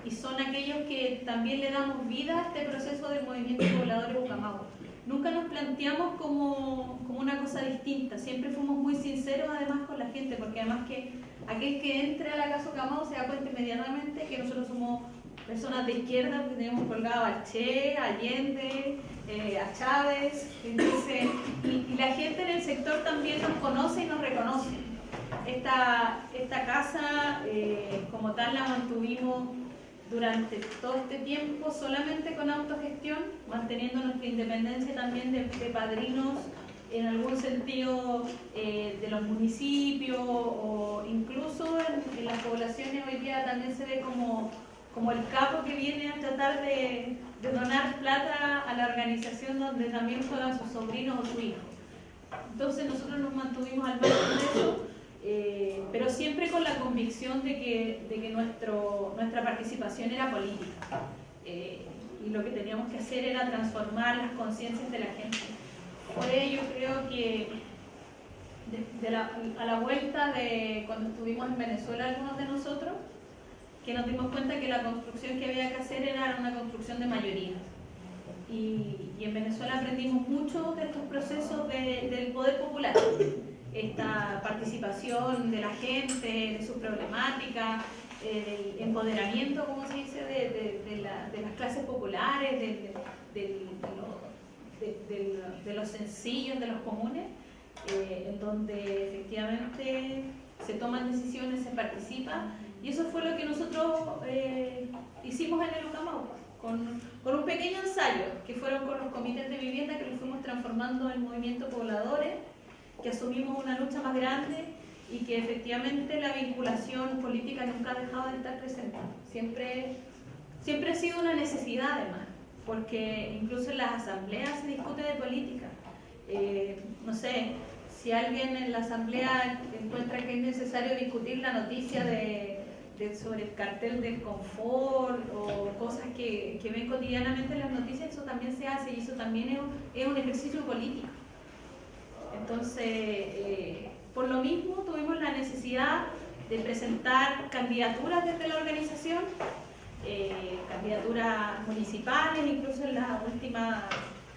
Speaker 2: y son aquellos que también le damos vida a este proceso del movimiento Pobladores Ucamau. Nunca nos planteamos como una cosa distinta, siempre fuimos muy sinceros además con la gente, porque además que aquel que entre a la Casa Ucamau se da cuenta inmediatamente que nosotros somos personas de izquierda, que tenemos colgado a Che, a Allende, a Chávez, entonces, y la gente en el sector también nos conoce y nos reconoce. Esta casa, como tal, la mantuvimos durante todo este tiempo solamente con autogestión, manteniendo nuestra independencia también de padrinos en algún sentido de los municipios, o incluso en las poblaciones hoy día también se ve como el capo que viene a tratar de donar plata a la organización donde también juegan sus sobrinos o su hijo. Entonces nosotros nos mantuvimos al margen de eso, pero siempre con la convicción de que nuestra participación era política, y lo que teníamos que hacer era transformar las conciencias de la gente. Por ello creo que a la vuelta de cuando estuvimos en Venezuela, algunos de nosotros, que nos dimos cuenta que la construcción que había que hacer era una construcción de mayorías. Y en Venezuela aprendimos mucho de estos procesos del poder popular, esta participación de la gente, de sus problemáticas, el empoderamiento, como se dice, de las clases populares, de los sencillos, de los comunes, en donde efectivamente se toman decisiones, se participa. Y eso fue lo que nosotros hicimos en el Ucamau, con un pequeño ensayo, que fueron con los comités de vivienda que los fuimos transformando en movimiento Pobladores, que asumimos una lucha más grande y que efectivamente la vinculación política nunca ha dejado de estar presente. Siempre ha sido una necesidad además, porque incluso en las asambleas se discute de política. No sé, si alguien en la asamblea encuentra que es necesario discutir la noticia sobre el cartel del confort o cosas que ven cotidianamente en las noticias, eso también se hace y eso también es un ejercicio político. Entonces, por lo mismo tuvimos la necesidad de presentar candidaturas desde la organización, candidaturas municipales, incluso en las últimas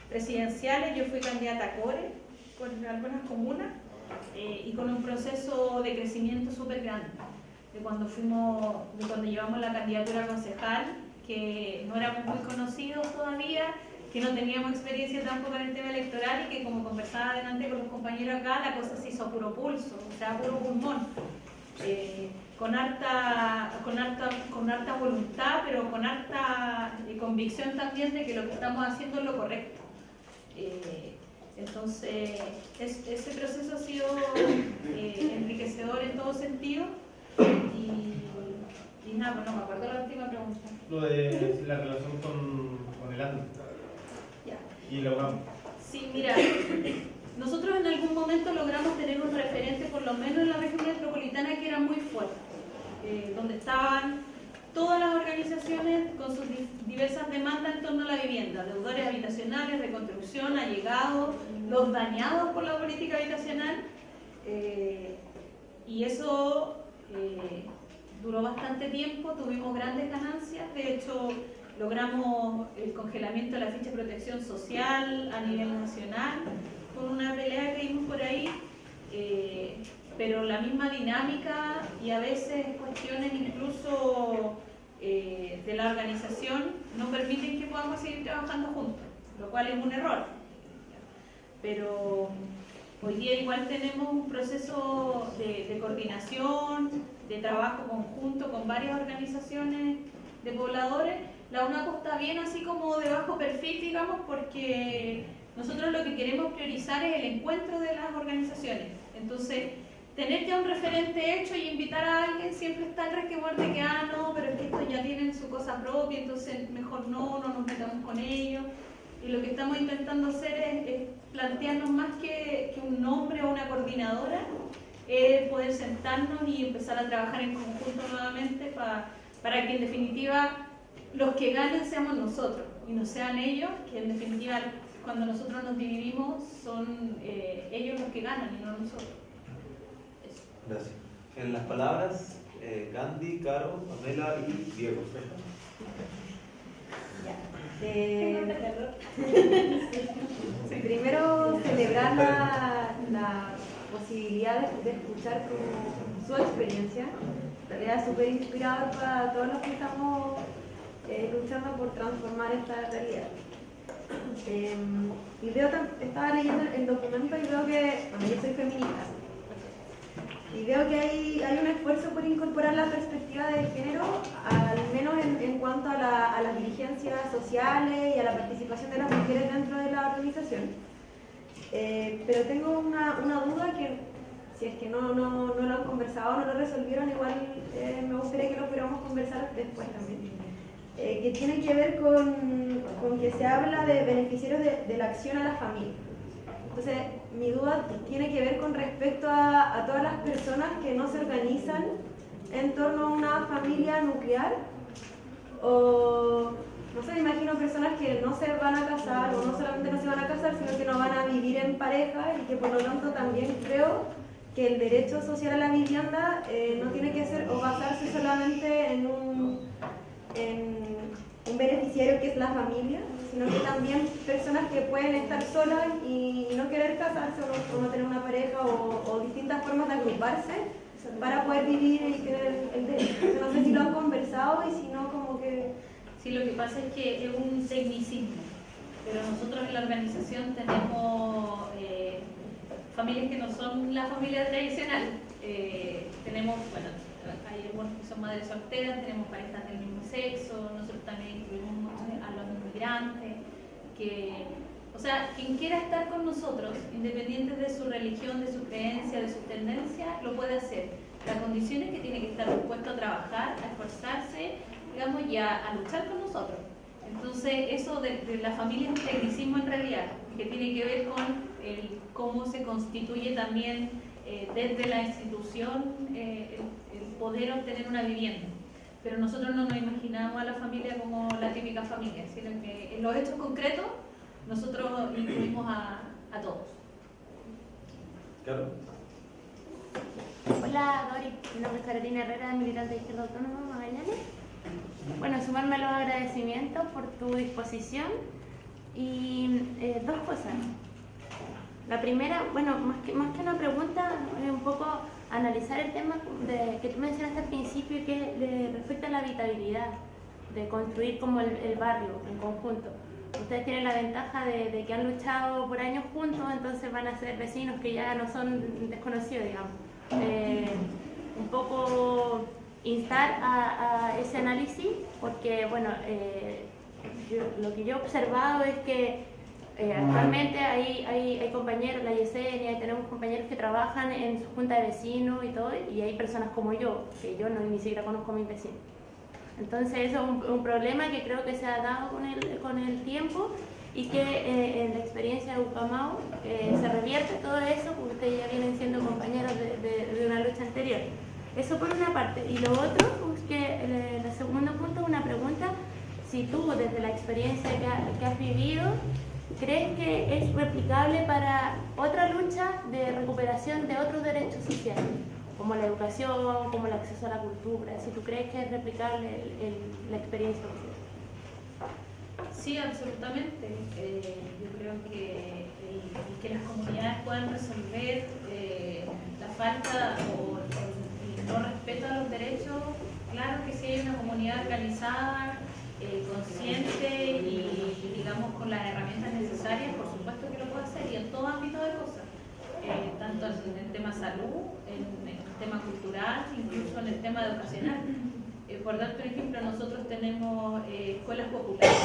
Speaker 2: presidenciales yo fui candidata a CORE con algunas comunas, y con un proceso de crecimiento súper grande. De cuando llevamos la candidatura a concejal, que no éramos muy conocidos todavía, que no teníamos experiencia tampoco en el tema electoral y que, como conversaba adelante con los compañeros acá, la cosa se hizo a puro pulso, o sea, a puro pulmón, con harta voluntad, pero con harta convicción también de que lo que estamos haciendo es lo correcto. Entonces, ese proceso ha sido enriquecedor en todo sentido. Y nada, pues no me acuerdo la última pregunta.
Speaker 11: Lo de la relación con el ANDE.
Speaker 2: Ya.
Speaker 11: Y la UCAM.
Speaker 2: Sí, mira, nosotros en algún momento logramos tener un referente, por lo menos en la región metropolitana, que era muy fuerte, donde estaban todas las organizaciones con sus diversas demandas en torno a la vivienda, deudores habitacionales, reconstrucción, allegados, los dañados por la política habitacional, y eso duró bastante tiempo, tuvimos grandes ganancias, de hecho logramos el congelamiento de la ficha de protección social a nivel nacional, con una pelea que vimos por ahí, pero la misma dinámica y a veces cuestiones incluso de la organización no permiten que podamos seguir trabajando juntos, lo cual es un error. Pero hoy día igual tenemos un proceso de coordinación, de trabajo conjunto con varias organizaciones de pobladores. La UNACO está bien así como de bajo perfil, digamos, porque nosotros lo que queremos priorizar es el encuentro de las organizaciones. Entonces, tener ya un referente hecho y invitar a alguien siempre está el resquemor de que, no, pero es que estos ya tienen su cosa propia, entonces mejor no nos metamos con ellos. Y lo que estamos intentando hacer es plantearnos más que un nombre o una coordinadora, poder sentarnos y empezar a trabajar en conjunto nuevamente para que en definitiva los que ganen seamos nosotros y no sean ellos, que en definitiva cuando nosotros nos dividimos son ellos los que ganan y no nosotros. Eso.
Speaker 1: Gracias. En las palabras, Gandhi, Caro, Pamela y Diego.
Speaker 12: Primero celebrar la posibilidad de escuchar su experiencia. En realidad es súper inspirador para todos los que estamos luchando por transformar esta realidad. Y estaba leyendo el documento y veo que, bueno, yo soy feminista, y veo que hay un esfuerzo por incorporar la perspectiva de género, al menos en cuanto a las dirigencias sociales y a la participación de las mujeres dentro de la organización. Pero tengo una duda que, si es que no lo han conversado, no lo resolvieron, igual me gustaría que lo pudiéramos conversar después también. Que tiene que ver con que se habla de beneficiarios de la acción a la familia. Entonces, mi duda tiene que ver con respecto a todas las personas que no se organizan en torno a una familia nuclear, o no sé, me imagino personas que no se van a casar, o no solamente no se van a casar, sino que no van a vivir en pareja, y que por lo tanto también creo que el derecho social a la vivienda no tiene que ser o basarse solamente en un beneficiario que es la familia, sino que también personas que pueden estar solas y no querer casarse o no tener una pareja o distintas formas de agruparse para poder vivir y tener el derecho. No sé si lo han conversado y si no, como que...
Speaker 2: Sí, lo que pasa es que es un tecnicismo, pero nosotros en la organización tenemos familias que no son la familia tradicional. Tenemos, bueno, hay algunos que son madres solteras, tenemos parejas del mismo sexo, nosotros también incluimos mucho a los inmigrantes, o sea, quien quiera estar con nosotros, independiente de su religión, de su creencia, de su tendencia, lo puede hacer. La condición es que tiene que estar dispuesto a trabajar, a esforzarse, digamos, y a luchar con nosotros. Entonces, eso de la familia es un tecnicismo en realidad, que tiene que ver con cómo se constituye también desde la institución el poder obtener una vivienda. Pero nosotros no nos imaginamos a la familia como la típica familia, sino que en los hechos concretos nosotros incluimos a todos.
Speaker 1: Claro.
Speaker 13: Hola Dori, mi nombre es Carolina Herrera, militante de Izquierda Autónoma Magallanes. Bueno, sumarme a los agradecimientos por tu disposición y dos cosas. La primera, bueno, más que una pregunta, un poco analizar el tema que tú mencionaste al principio, que respecta a la habitabilidad, de construir como el barrio en conjunto. Ustedes tienen la ventaja de que han luchado por años juntos, entonces van a ser vecinos que ya no son desconocidos, digamos. Un poco instar a ese análisis, porque bueno, lo que yo he observado es que actualmente hay compañeros, la Yesenia, tenemos compañeros que trabajan en su junta de vecinos y todo, y hay personas como yo, que yo ni siquiera conozco a mis vecinos. Entonces eso es un problema que creo que se ha dado con el tiempo, y que en la experiencia de Ucamau se revierte todo eso, porque ustedes ya vienen siendo compañeros de una lucha anterior. Eso por una parte. Y lo otro, pues que el segundo punto es una pregunta, si tú desde la experiencia que has vivido, ¿crees que es replicable para otra lucha de recuperación de otros derechos sociales, como la educación, como el acceso a la cultura? Si tú crees que es replicable la experiencia.
Speaker 2: Sí, absolutamente. Yo creo que las comunidades puedan resolver la falta o el no respeto a los derechos. Claro que si hay una comunidad organizada, consciente y digamos con las herramientas necesarias, por supuesto que lo puede hacer, y en todo ámbito de cosas, tanto en el tema salud, en el tema cultural, incluso en el tema educacional. Por dar un ejemplo, nosotros tenemos escuelas populares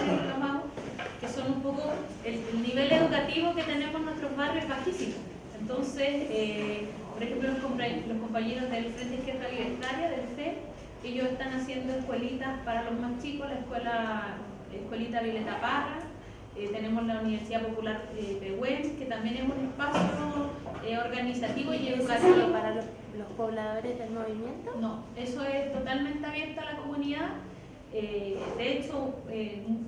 Speaker 2: en Ucamau, que son un poco el nivel educativo que tenemos en nuestros barrios es bajísimo. Entonces, por ejemplo, los compañeros del Frente Izquierda Libertaria, del FE, ellos están haciendo escuelitas para los más chicos, la escuelita Violeta Parra, tenemos la Universidad Popular Pehuen, que también es un espacio organizativo y educativo.
Speaker 13: ¿Para los pobladores del movimiento?
Speaker 2: No, eso es totalmente abierto a la comunidad. De hecho,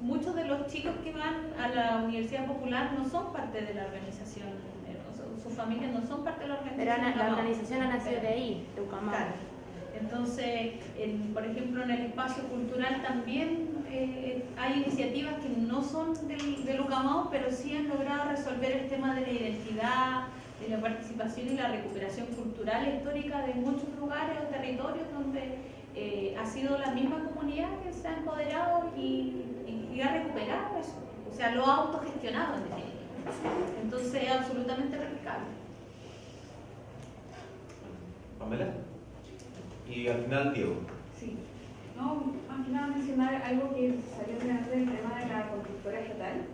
Speaker 2: muchos de los chicos que van a la Universidad Popular no son parte de la organización, sus familias no son parte de la organización.
Speaker 13: Pero la organización ha nacido de ahí, de Ucamau.
Speaker 2: Claro. Entonces, por ejemplo, en el espacio cultural también hay iniciativas que no son del Ucamau, pero sí han logrado resolver el tema de la identidad, de la participación y la recuperación cultural e histórica de muchos lugares o territorios donde ha sido la misma comunidad que se ha empoderado y ha recuperado eso, o sea, lo ha autogestionado en definitiva. Entonces es absolutamente replicable.
Speaker 1: Pamela. Y al final, Diego.
Speaker 14: Sí. No, más que nada mencionar algo que salió delante del tema de la constructora estatal.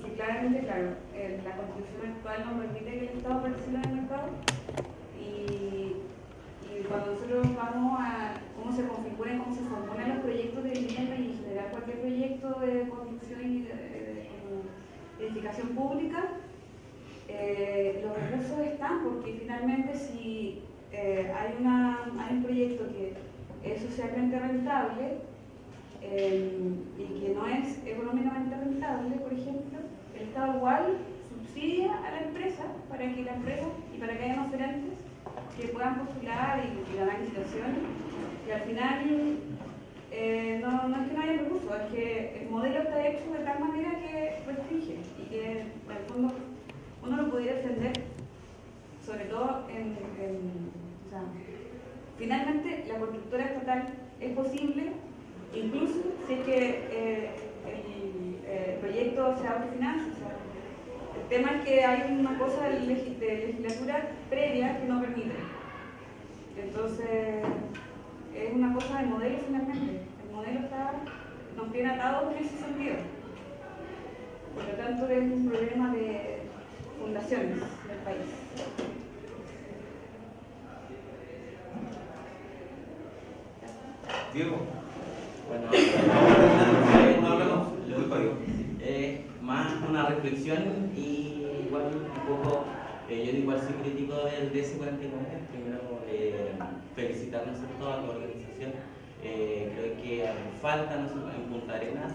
Speaker 14: Que claramente, claro, la constitución actual no permite que el Estado participe en el mercado. Y cuando nosotros vamos a cómo se configuran, cómo se formulan los proyectos de vivienda y en general cualquier proyecto de construcción y de edificación pública, los recursos están, porque finalmente si hay un proyecto que es socialmente rentable y que no es económicamente rentable, por ejemplo, el Estado igual subsidia a la empresa para que la empresa y para que haya oferentes que puedan postular y ganar licitaciones, y al final no es que no haya recursos, es que el modelo está hecho de tal manera que restringe y que en el fondo uno lo pudiera extender, sobre todo o sea, finalmente la constructora estatal es posible, incluso si es que el proyecto se autofinancia. O sea, el tema es que hay una cosa de legislatura previa que no permite. Entonces, es una cosa del modelo finalmente. El modelo nos tiene atados en ese sentido. Por lo tanto, es un problema de fundaciones del país.
Speaker 1: Diego.
Speaker 15: Bueno,
Speaker 1: más
Speaker 15: una reflexión y igual un poco, yo igual soy crítico del DC49. Primero, felicitar, ¿no es cierto?, a la organización. Creo que falta, ¿no es cierto?, en Punta Arenas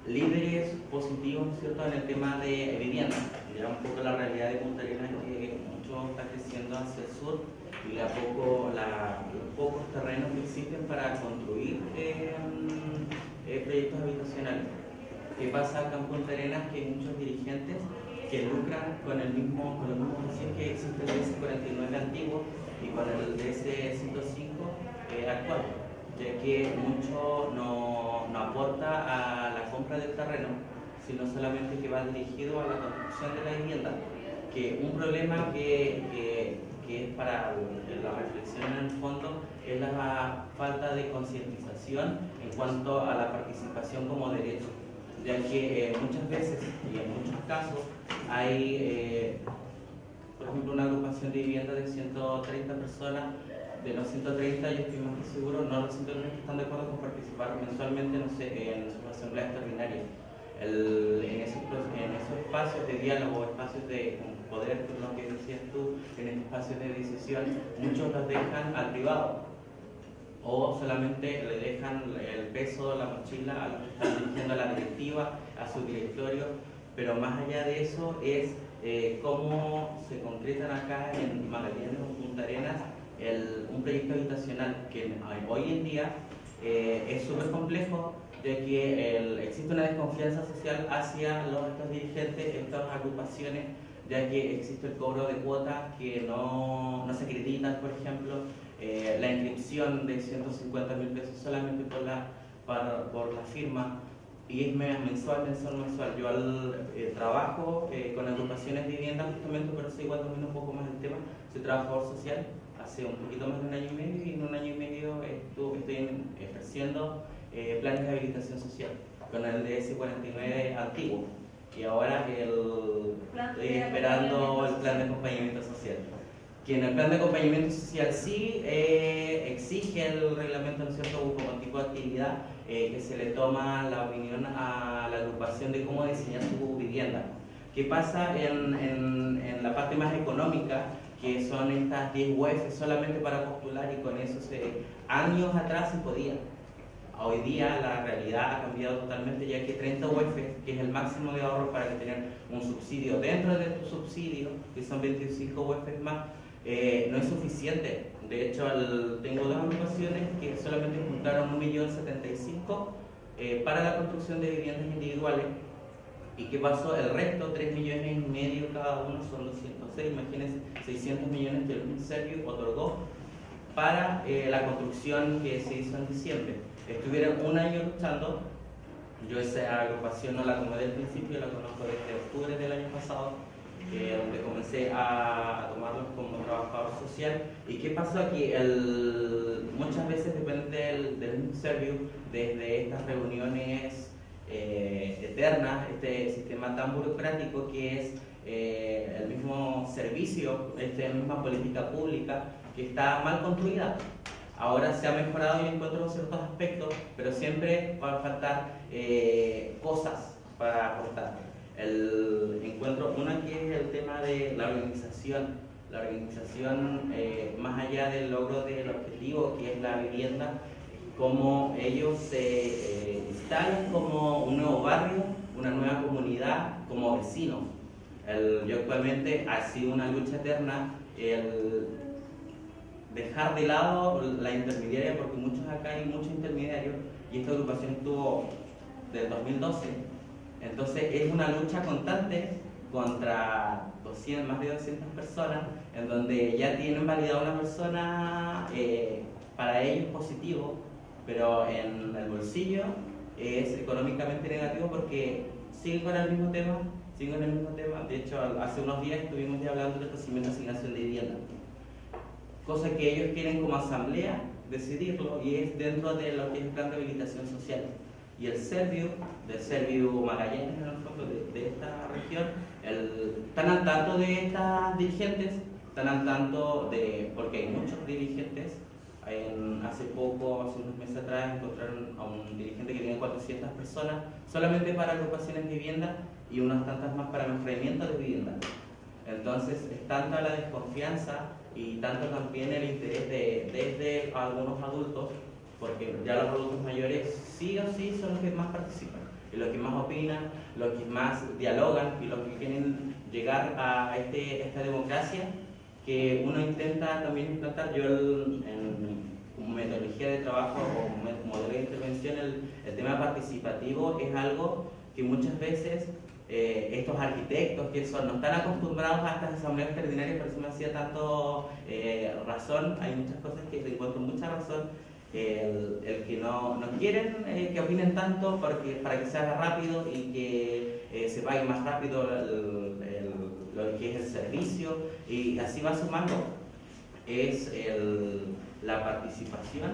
Speaker 15: líderes positivos, ¿no es cierto?, en el tema de vivienda. Ya un poco la realidad de Punta Arenas es que mucho está creciendo hacia el sur y los pocos terrenos que existen para construir proyectos habitacionales. ¿Qué pasa acá en Punta Arenas? Que hay muchos dirigentes que lucran con los mismos precios que existe el DS49 antiguo y con el DS105 actual, ya que mucho no aporta a la compra del terreno, sino solamente que va dirigido a la construcción de la vivienda, que un problema que es para la reflexión en el fondo es la falta de concientización en cuanto a la participación como derecho, ya que muchas veces y en muchos casos hay, por ejemplo, una agrupación de vivienda de 130 personas. De los 130, yo estoy más que seguro, no los 130 están de acuerdo con participar mensualmente, no sé, en sus asambleas extraordinarias. En esos espacios de diálogo, espacios de poder, lo que decías tú, en espacios de decisión, muchos los dejan al privado o solamente le dejan el peso, la mochila a los que están dirigiendo a la directiva, a su directorio, pero más allá de eso es cómo se concretan acá en Magallanes o Punta Arenas un proyecto habitacional que hoy en día es súper complejo, ya que existe una desconfianza social hacia estos dirigentes, estas agrupaciones, ya que existe el cobro de cuotas que no se acreditan, por ejemplo, la inscripción de 150.000 pesos solamente por la firma, y es mensual. Yo trabajo con agrupaciones de vivienda justamente, pero eso igual domino un poco más el tema. Soy trabajador social hace un poquito más de un año y medio, y en un año y medio estoy ejerciendo planes de habilitación social con el DS49 antiguo, y ahora estoy esperando el plan de acompañamiento social, que en el plan de acompañamiento social sí exige el reglamento, ¿no es cierto?, como tipo de actividad, que se le toma la opinión a la agrupación de cómo diseñar su vivienda. ¿Qué pasa en la parte más económica? Que son estas 10 UF solamente para postular, y con eso años atrás se podía. Hoy día la realidad ha cambiado totalmente, ya que 30 UF, que es el máximo de ahorro para tener un subsidio dentro de tu subsidio, que son 25 UF más, no es suficiente. De hecho, tengo 2 agrupaciones que solamente juntaron 1.075.000 para la construcción de viviendas individuales. ¿Y qué pasó? El resto, 3,5 millones cada uno, son 206, imagínense, 600 millones que el Ministerio otorgó para la construcción que se hizo en diciembre. Estuvieron un año luchando. Yo esa agrupación no la tomé del principio, la conozco desde octubre del año pasado, donde comencé a tomarlos como trabajador social. ¿Y qué pasó aquí? Muchas veces depende del Ministerio, desde estas reuniones eternas, este sistema tan burocrático que es el mismo servicio, esta misma política pública que está mal construida. Ahora se ha mejorado, yo encuentro ciertos aspectos, pero siempre va a faltar cosas para aportar. Encuentro una que es el tema de la organización. La organización, más allá del logro del objetivo, que es la vivienda, cómo ellos se instalan como un nuevo barrio, una nueva comunidad, como vecinos. Yo actualmente ha sido una lucha eterna el dejar de lado la intermediaria, porque acá hay muchos intermediarios, y esta agrupación estuvo del 2012. Entonces es una lucha constante contra más de 200 personas, en donde ya tienen validada una persona para ellos positivo, pero en el bolsillo es económicamente negativo, porque siguen con el mismo tema. De hecho, hace unos días estuvimos ya hablando del procedimiento de asignación de vivienda, cosa que ellos quieren como asamblea decidirlo, y es dentro de lo que es el plan de habilitación social. Y el Serviu Magallanes, en el fondo de esta región, están al tanto de estas dirigentes, están al tanto porque hay muchos dirigentes. Hace unos meses atrás, encontraron a un dirigente que tiene 400 personas solamente para agrupaciones de vivienda, y unas tantas más para mejoramiento de vivienda. Entonces es tanta la desconfianza y tanto también el interés desde algunos adultos, porque ya los adultos mayores sí o sí son los que más participan, y los que más opinan, los que más dialogan, y los que quieren llegar a esta democracia que uno intenta también implantar. Yo en metodología de trabajo o modelo de intervención, el tema participativo es algo que muchas veces estos arquitectos que no están acostumbrados a estas asambleas extraordinarias, por eso me hacía tanto razón. Hay muchas cosas que te encuentro mucha razón, el que no quieren que opinen tanto para que se haga rápido y que se pague más rápido lo que es el servicio, y así va sumando. Es la participación,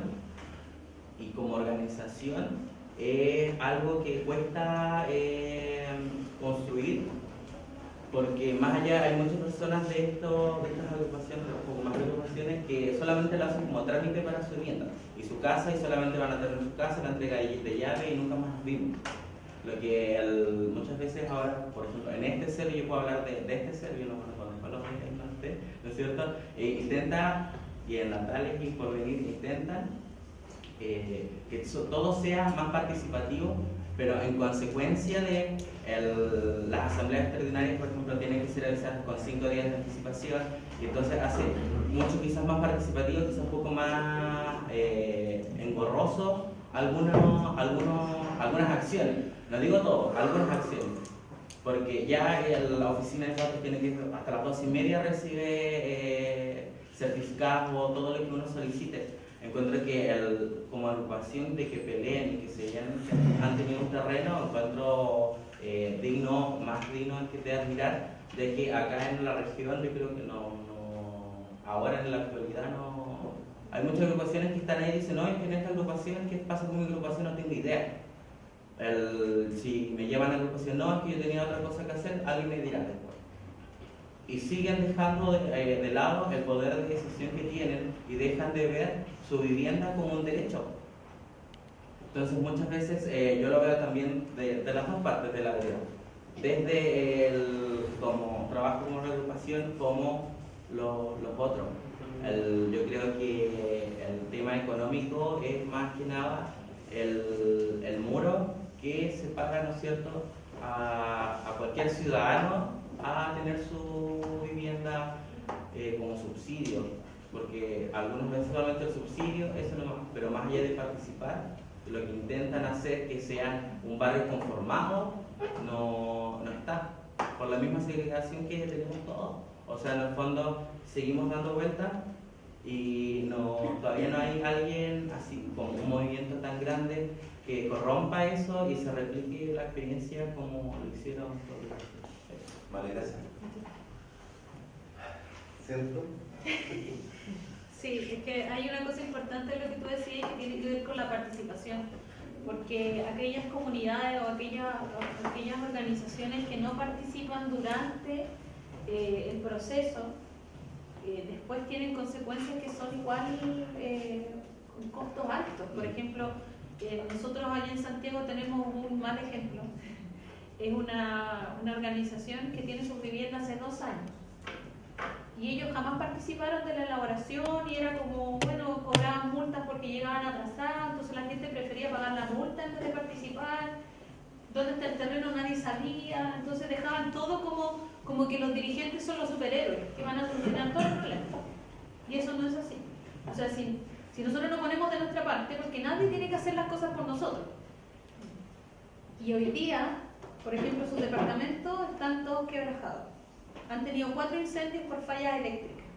Speaker 15: y como organización es algo que cuesta construir, porque más allá hay muchas personas de estas agrupaciones, o más agrupaciones, que solamente lo hacen como trámite para su vivienda y su casa, y solamente van a tener su casa, la entrega de llave, y nunca más vimos. Lo que muchas veces ahora, por ejemplo, en este cerro, yo puedo hablar de este cerro, yo no conozco los del norte, ¿no es cierto? Intenta, y en Natales y Porvenir intentan que todo sea más participativo, pero en consecuencia de las asambleas extraordinarias, por ejemplo, tienen que ser realizadas con 5 días de anticipación, y entonces hace mucho quizás más participativo, quizás un poco más engorroso algunas acciones. No digo todo, algunas acciones. Porque ya la oficina de datos tiene que hasta las 2:30 recibe certificados o todo lo que uno solicite. Encuentro que como agrupación de que peleen y que han tenido un terreno, encuentro más digno de admirar, de que acá en la región yo creo que ahora en la actualidad no. Hay muchas agrupaciones que están ahí y dicen, no, es que en esta agrupación, ¿qué pasa con mi agrupación? No tengo idea. Si me llevan a la agrupación, no, es que yo tenía otra cosa que hacer, alguien me dirá después. Y siguen dejando de lado el poder de decisión que tienen y dejan de ver su vivienda como un derecho. Entonces muchas veces yo lo veo también de las dos partes de la vereda. Desde como trabajo como una agrupación como los otros. Yo creo que el tema económico es más que nada el muro que separa, ¿no es cierto?, a cualquier ciudadano a tener su vivienda como subsidio, porque algunos ven solamente el subsidio, eso no, pero más allá de participar, lo que intentan hacer que sean un barrio conformado no está, por la misma segregación que tenemos todos. O sea, en el fondo seguimos dando vueltas y todavía no hay alguien así como un movimiento tan grande que corrompa eso y se replique la experiencia como lo hicieron todos.
Speaker 6: Vale, gracias. ¿Cierto?
Speaker 2: Sí, es que hay una cosa importante en lo que tú decías que tiene que ver con la participación, porque aquellas comunidades o aquellas organizaciones que no participan durante el proceso, después tienen consecuencias que son igual con costos altos. Por ejemplo, nosotros allá en Santiago tenemos un mal ejemplo. Es una organización que tiene sus viviendas hace 2 años. Y ellos jamás participaron de la elaboración y era como, bueno, cobraban multas porque llegaban atrasadas, entonces la gente prefería pagar la multa antes de participar. ¿Dónde está el terreno? Nadie sabía. Entonces dejaban todo como que los dirigentes son los superhéroes que van a solucionar todos los problemas. Y eso no es así. O sea, si nosotros nos ponemos de nuestra parte, porque nadie tiene que hacer las cosas por nosotros. Y hoy día, por ejemplo, sus departamentos están todos quebrajados. Han tenido 4 incendios por fallas eléctricas.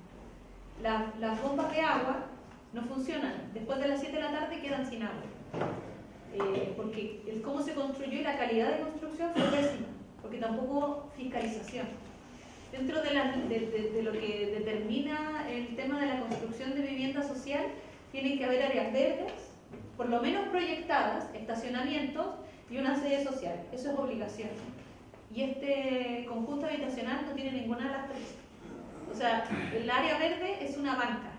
Speaker 2: Las bombas de agua no funcionan. Después de las 7 de la tarde quedan sin agua. Porque el cómo se construyó y la calidad de construcción fue pésima, porque tampoco hubo fiscalización. Dentro de lo que determina el tema de la construcción de vivienda social, tiene que haber áreas verdes, por lo menos proyectadas, estacionamientos y una sede social. Eso es obligación. Y este conjunto habitacional no tiene ninguna de las 3. O sea, el área verde es una banca.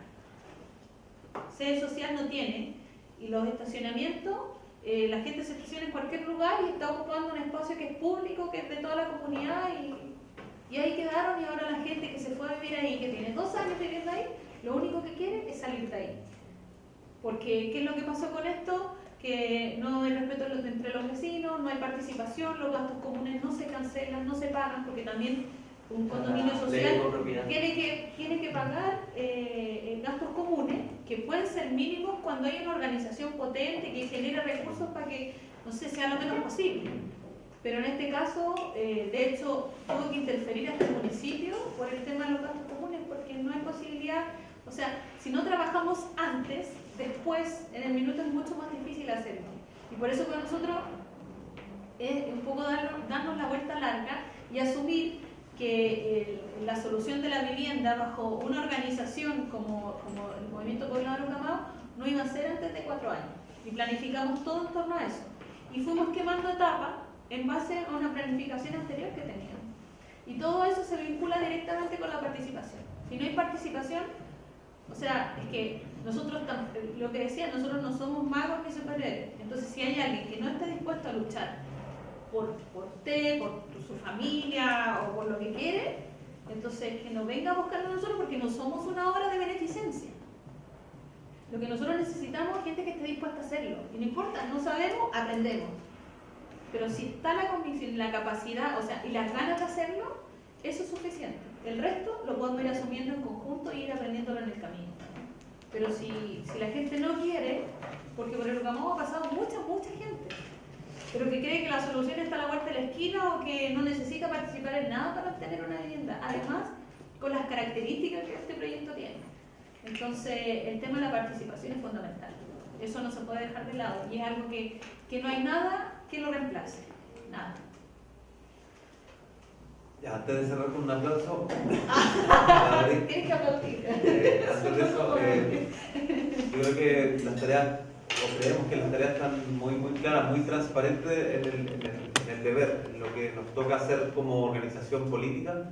Speaker 2: Sede social no tiene. Y los estacionamientos, la gente se estaciona en cualquier lugar y está ocupando un espacio que es público, que es de toda la comunidad y ahí quedaron. Y ahora la gente que se fue a vivir ahí, que tiene 2 años viviendo ahí, lo único que quiere es salir de ahí. Porque, ¿qué es lo que pasó con esto? Que no hay respeto entre los vecinos, no hay participación, los gastos comunes no se cancelan, no se pagan, porque también un condominio social tiene que pagar gastos comunes que pueden ser mínimos cuando hay una organización potente que genera recursos para que, no sé, sea lo menos posible. Pero en este caso, de hecho, tuvo que interferir hasta el municipio por el tema de los gastos comunes, porque no hay posibilidad. O sea, si no trabajamos antes, después, en el minuto es mucho más difícil hacerlo. Y por eso para nosotros es un poco darnos la vuelta larga y asumir que la solución de la vivienda bajo una organización como el Movimiento Poblador Ucamau no iba a ser antes de 4 años. Y planificamos todo en torno a eso. Y fuimos quemando etapas en base a una planificación anterior que teníamos. Y todo eso se vincula directamente con la participación. Si no hay participación, o sea, es que nosotros, lo que decía, nosotros no somos magos ni superhéroes. Entonces, si hay alguien que no está dispuesto a luchar por usted, por su familia o por lo que quiere, entonces que no venga a buscarlo a nosotros porque no somos una obra de beneficencia. Lo que nosotros necesitamos es gente que esté dispuesta a hacerlo. Y no importa, no sabemos, aprendemos. Pero si está la convicción, la capacidad, o sea, y las ganas de hacerlo, eso es suficiente. El resto lo podemos ir asumiendo en conjunto y ir aprendiéndolo en el camino. Pero si la gente no quiere, porque por el Ucamau ha pasado mucha gente, pero que cree que la solución está a la vuelta de la esquina o que no necesita participar en nada para obtener una vivienda, además con las características que este proyecto tiene. Entonces el tema de la participación es fundamental, eso no se puede dejar de lado y es algo que no hay nada que lo reemplace, nada.
Speaker 1: Ya, antes de cerrar con un aplauso,
Speaker 2: tienes que aplaudir.
Speaker 1: Antes de eso, yo creo que las tareas, o creemos que las tareas están muy claras, muy transparentes en el deber, en lo que nos toca hacer como organización política.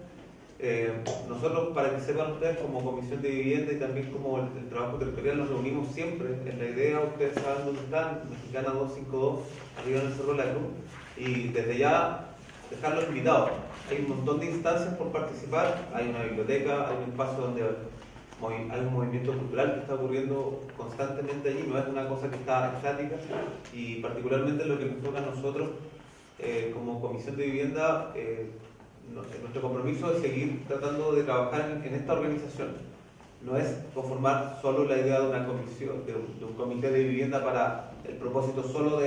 Speaker 1: Nosotros, para que sepan ustedes, como Comisión de Vivienda y también como el trabajo territorial, nos reunimos siempre en la idea, ustedes saben dónde están, Mexicana 252, arriba en el Cerro de la Cruz, y desde ya dejarlos invitados. Hay un montón de instancias por participar, hay una biblioteca, hay un espacio donde hay un movimiento cultural que está ocurriendo constantemente allí, no es una cosa que está estática, y particularmente lo que nos toca a nosotros como Comisión de Vivienda, nuestro compromiso es seguir tratando de trabajar en esta organización. No es conformar solo la idea de una comisión, de un comité de vivienda para el propósito solo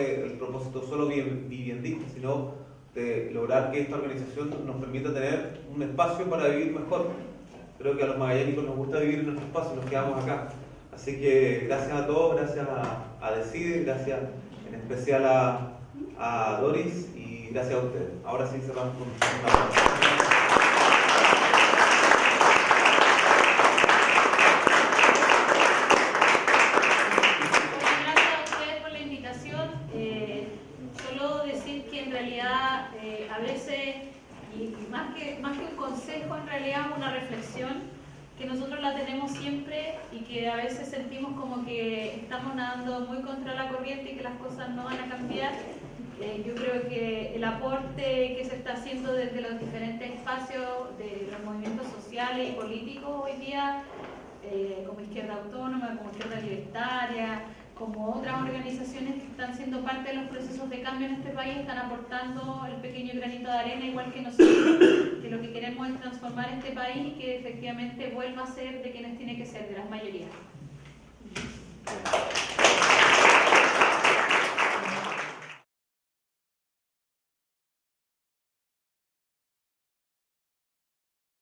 Speaker 1: viviendista, sino de lograr que esta organización nos permita tener un espacio para vivir mejor. Creo que a los magallánicos nos gusta vivir en nuestro espacio, nos quedamos acá. Así que gracias a todos, gracias a Decide, gracias en especial a Doris y gracias a ustedes. Ahora sí cerramos con una pausa.
Speaker 2: A veces, y más que un consejo, en realidad una reflexión que nosotros la tenemos siempre y que a veces sentimos como que estamos nadando muy contra la corriente y que las cosas no van a cambiar. Yo creo que el aporte que se está haciendo desde los diferentes espacios de los movimientos sociales y políticos hoy día, como Izquierda Autónoma, como Izquierda Libertaria, como otras organizaciones que están siendo parte de los procesos de cambio en este país, están aportando el pequeño granito de arena, igual que nosotros, que lo que queremos es transformar este país y que efectivamente vuelva a ser de quienes tiene que ser, de las mayorías.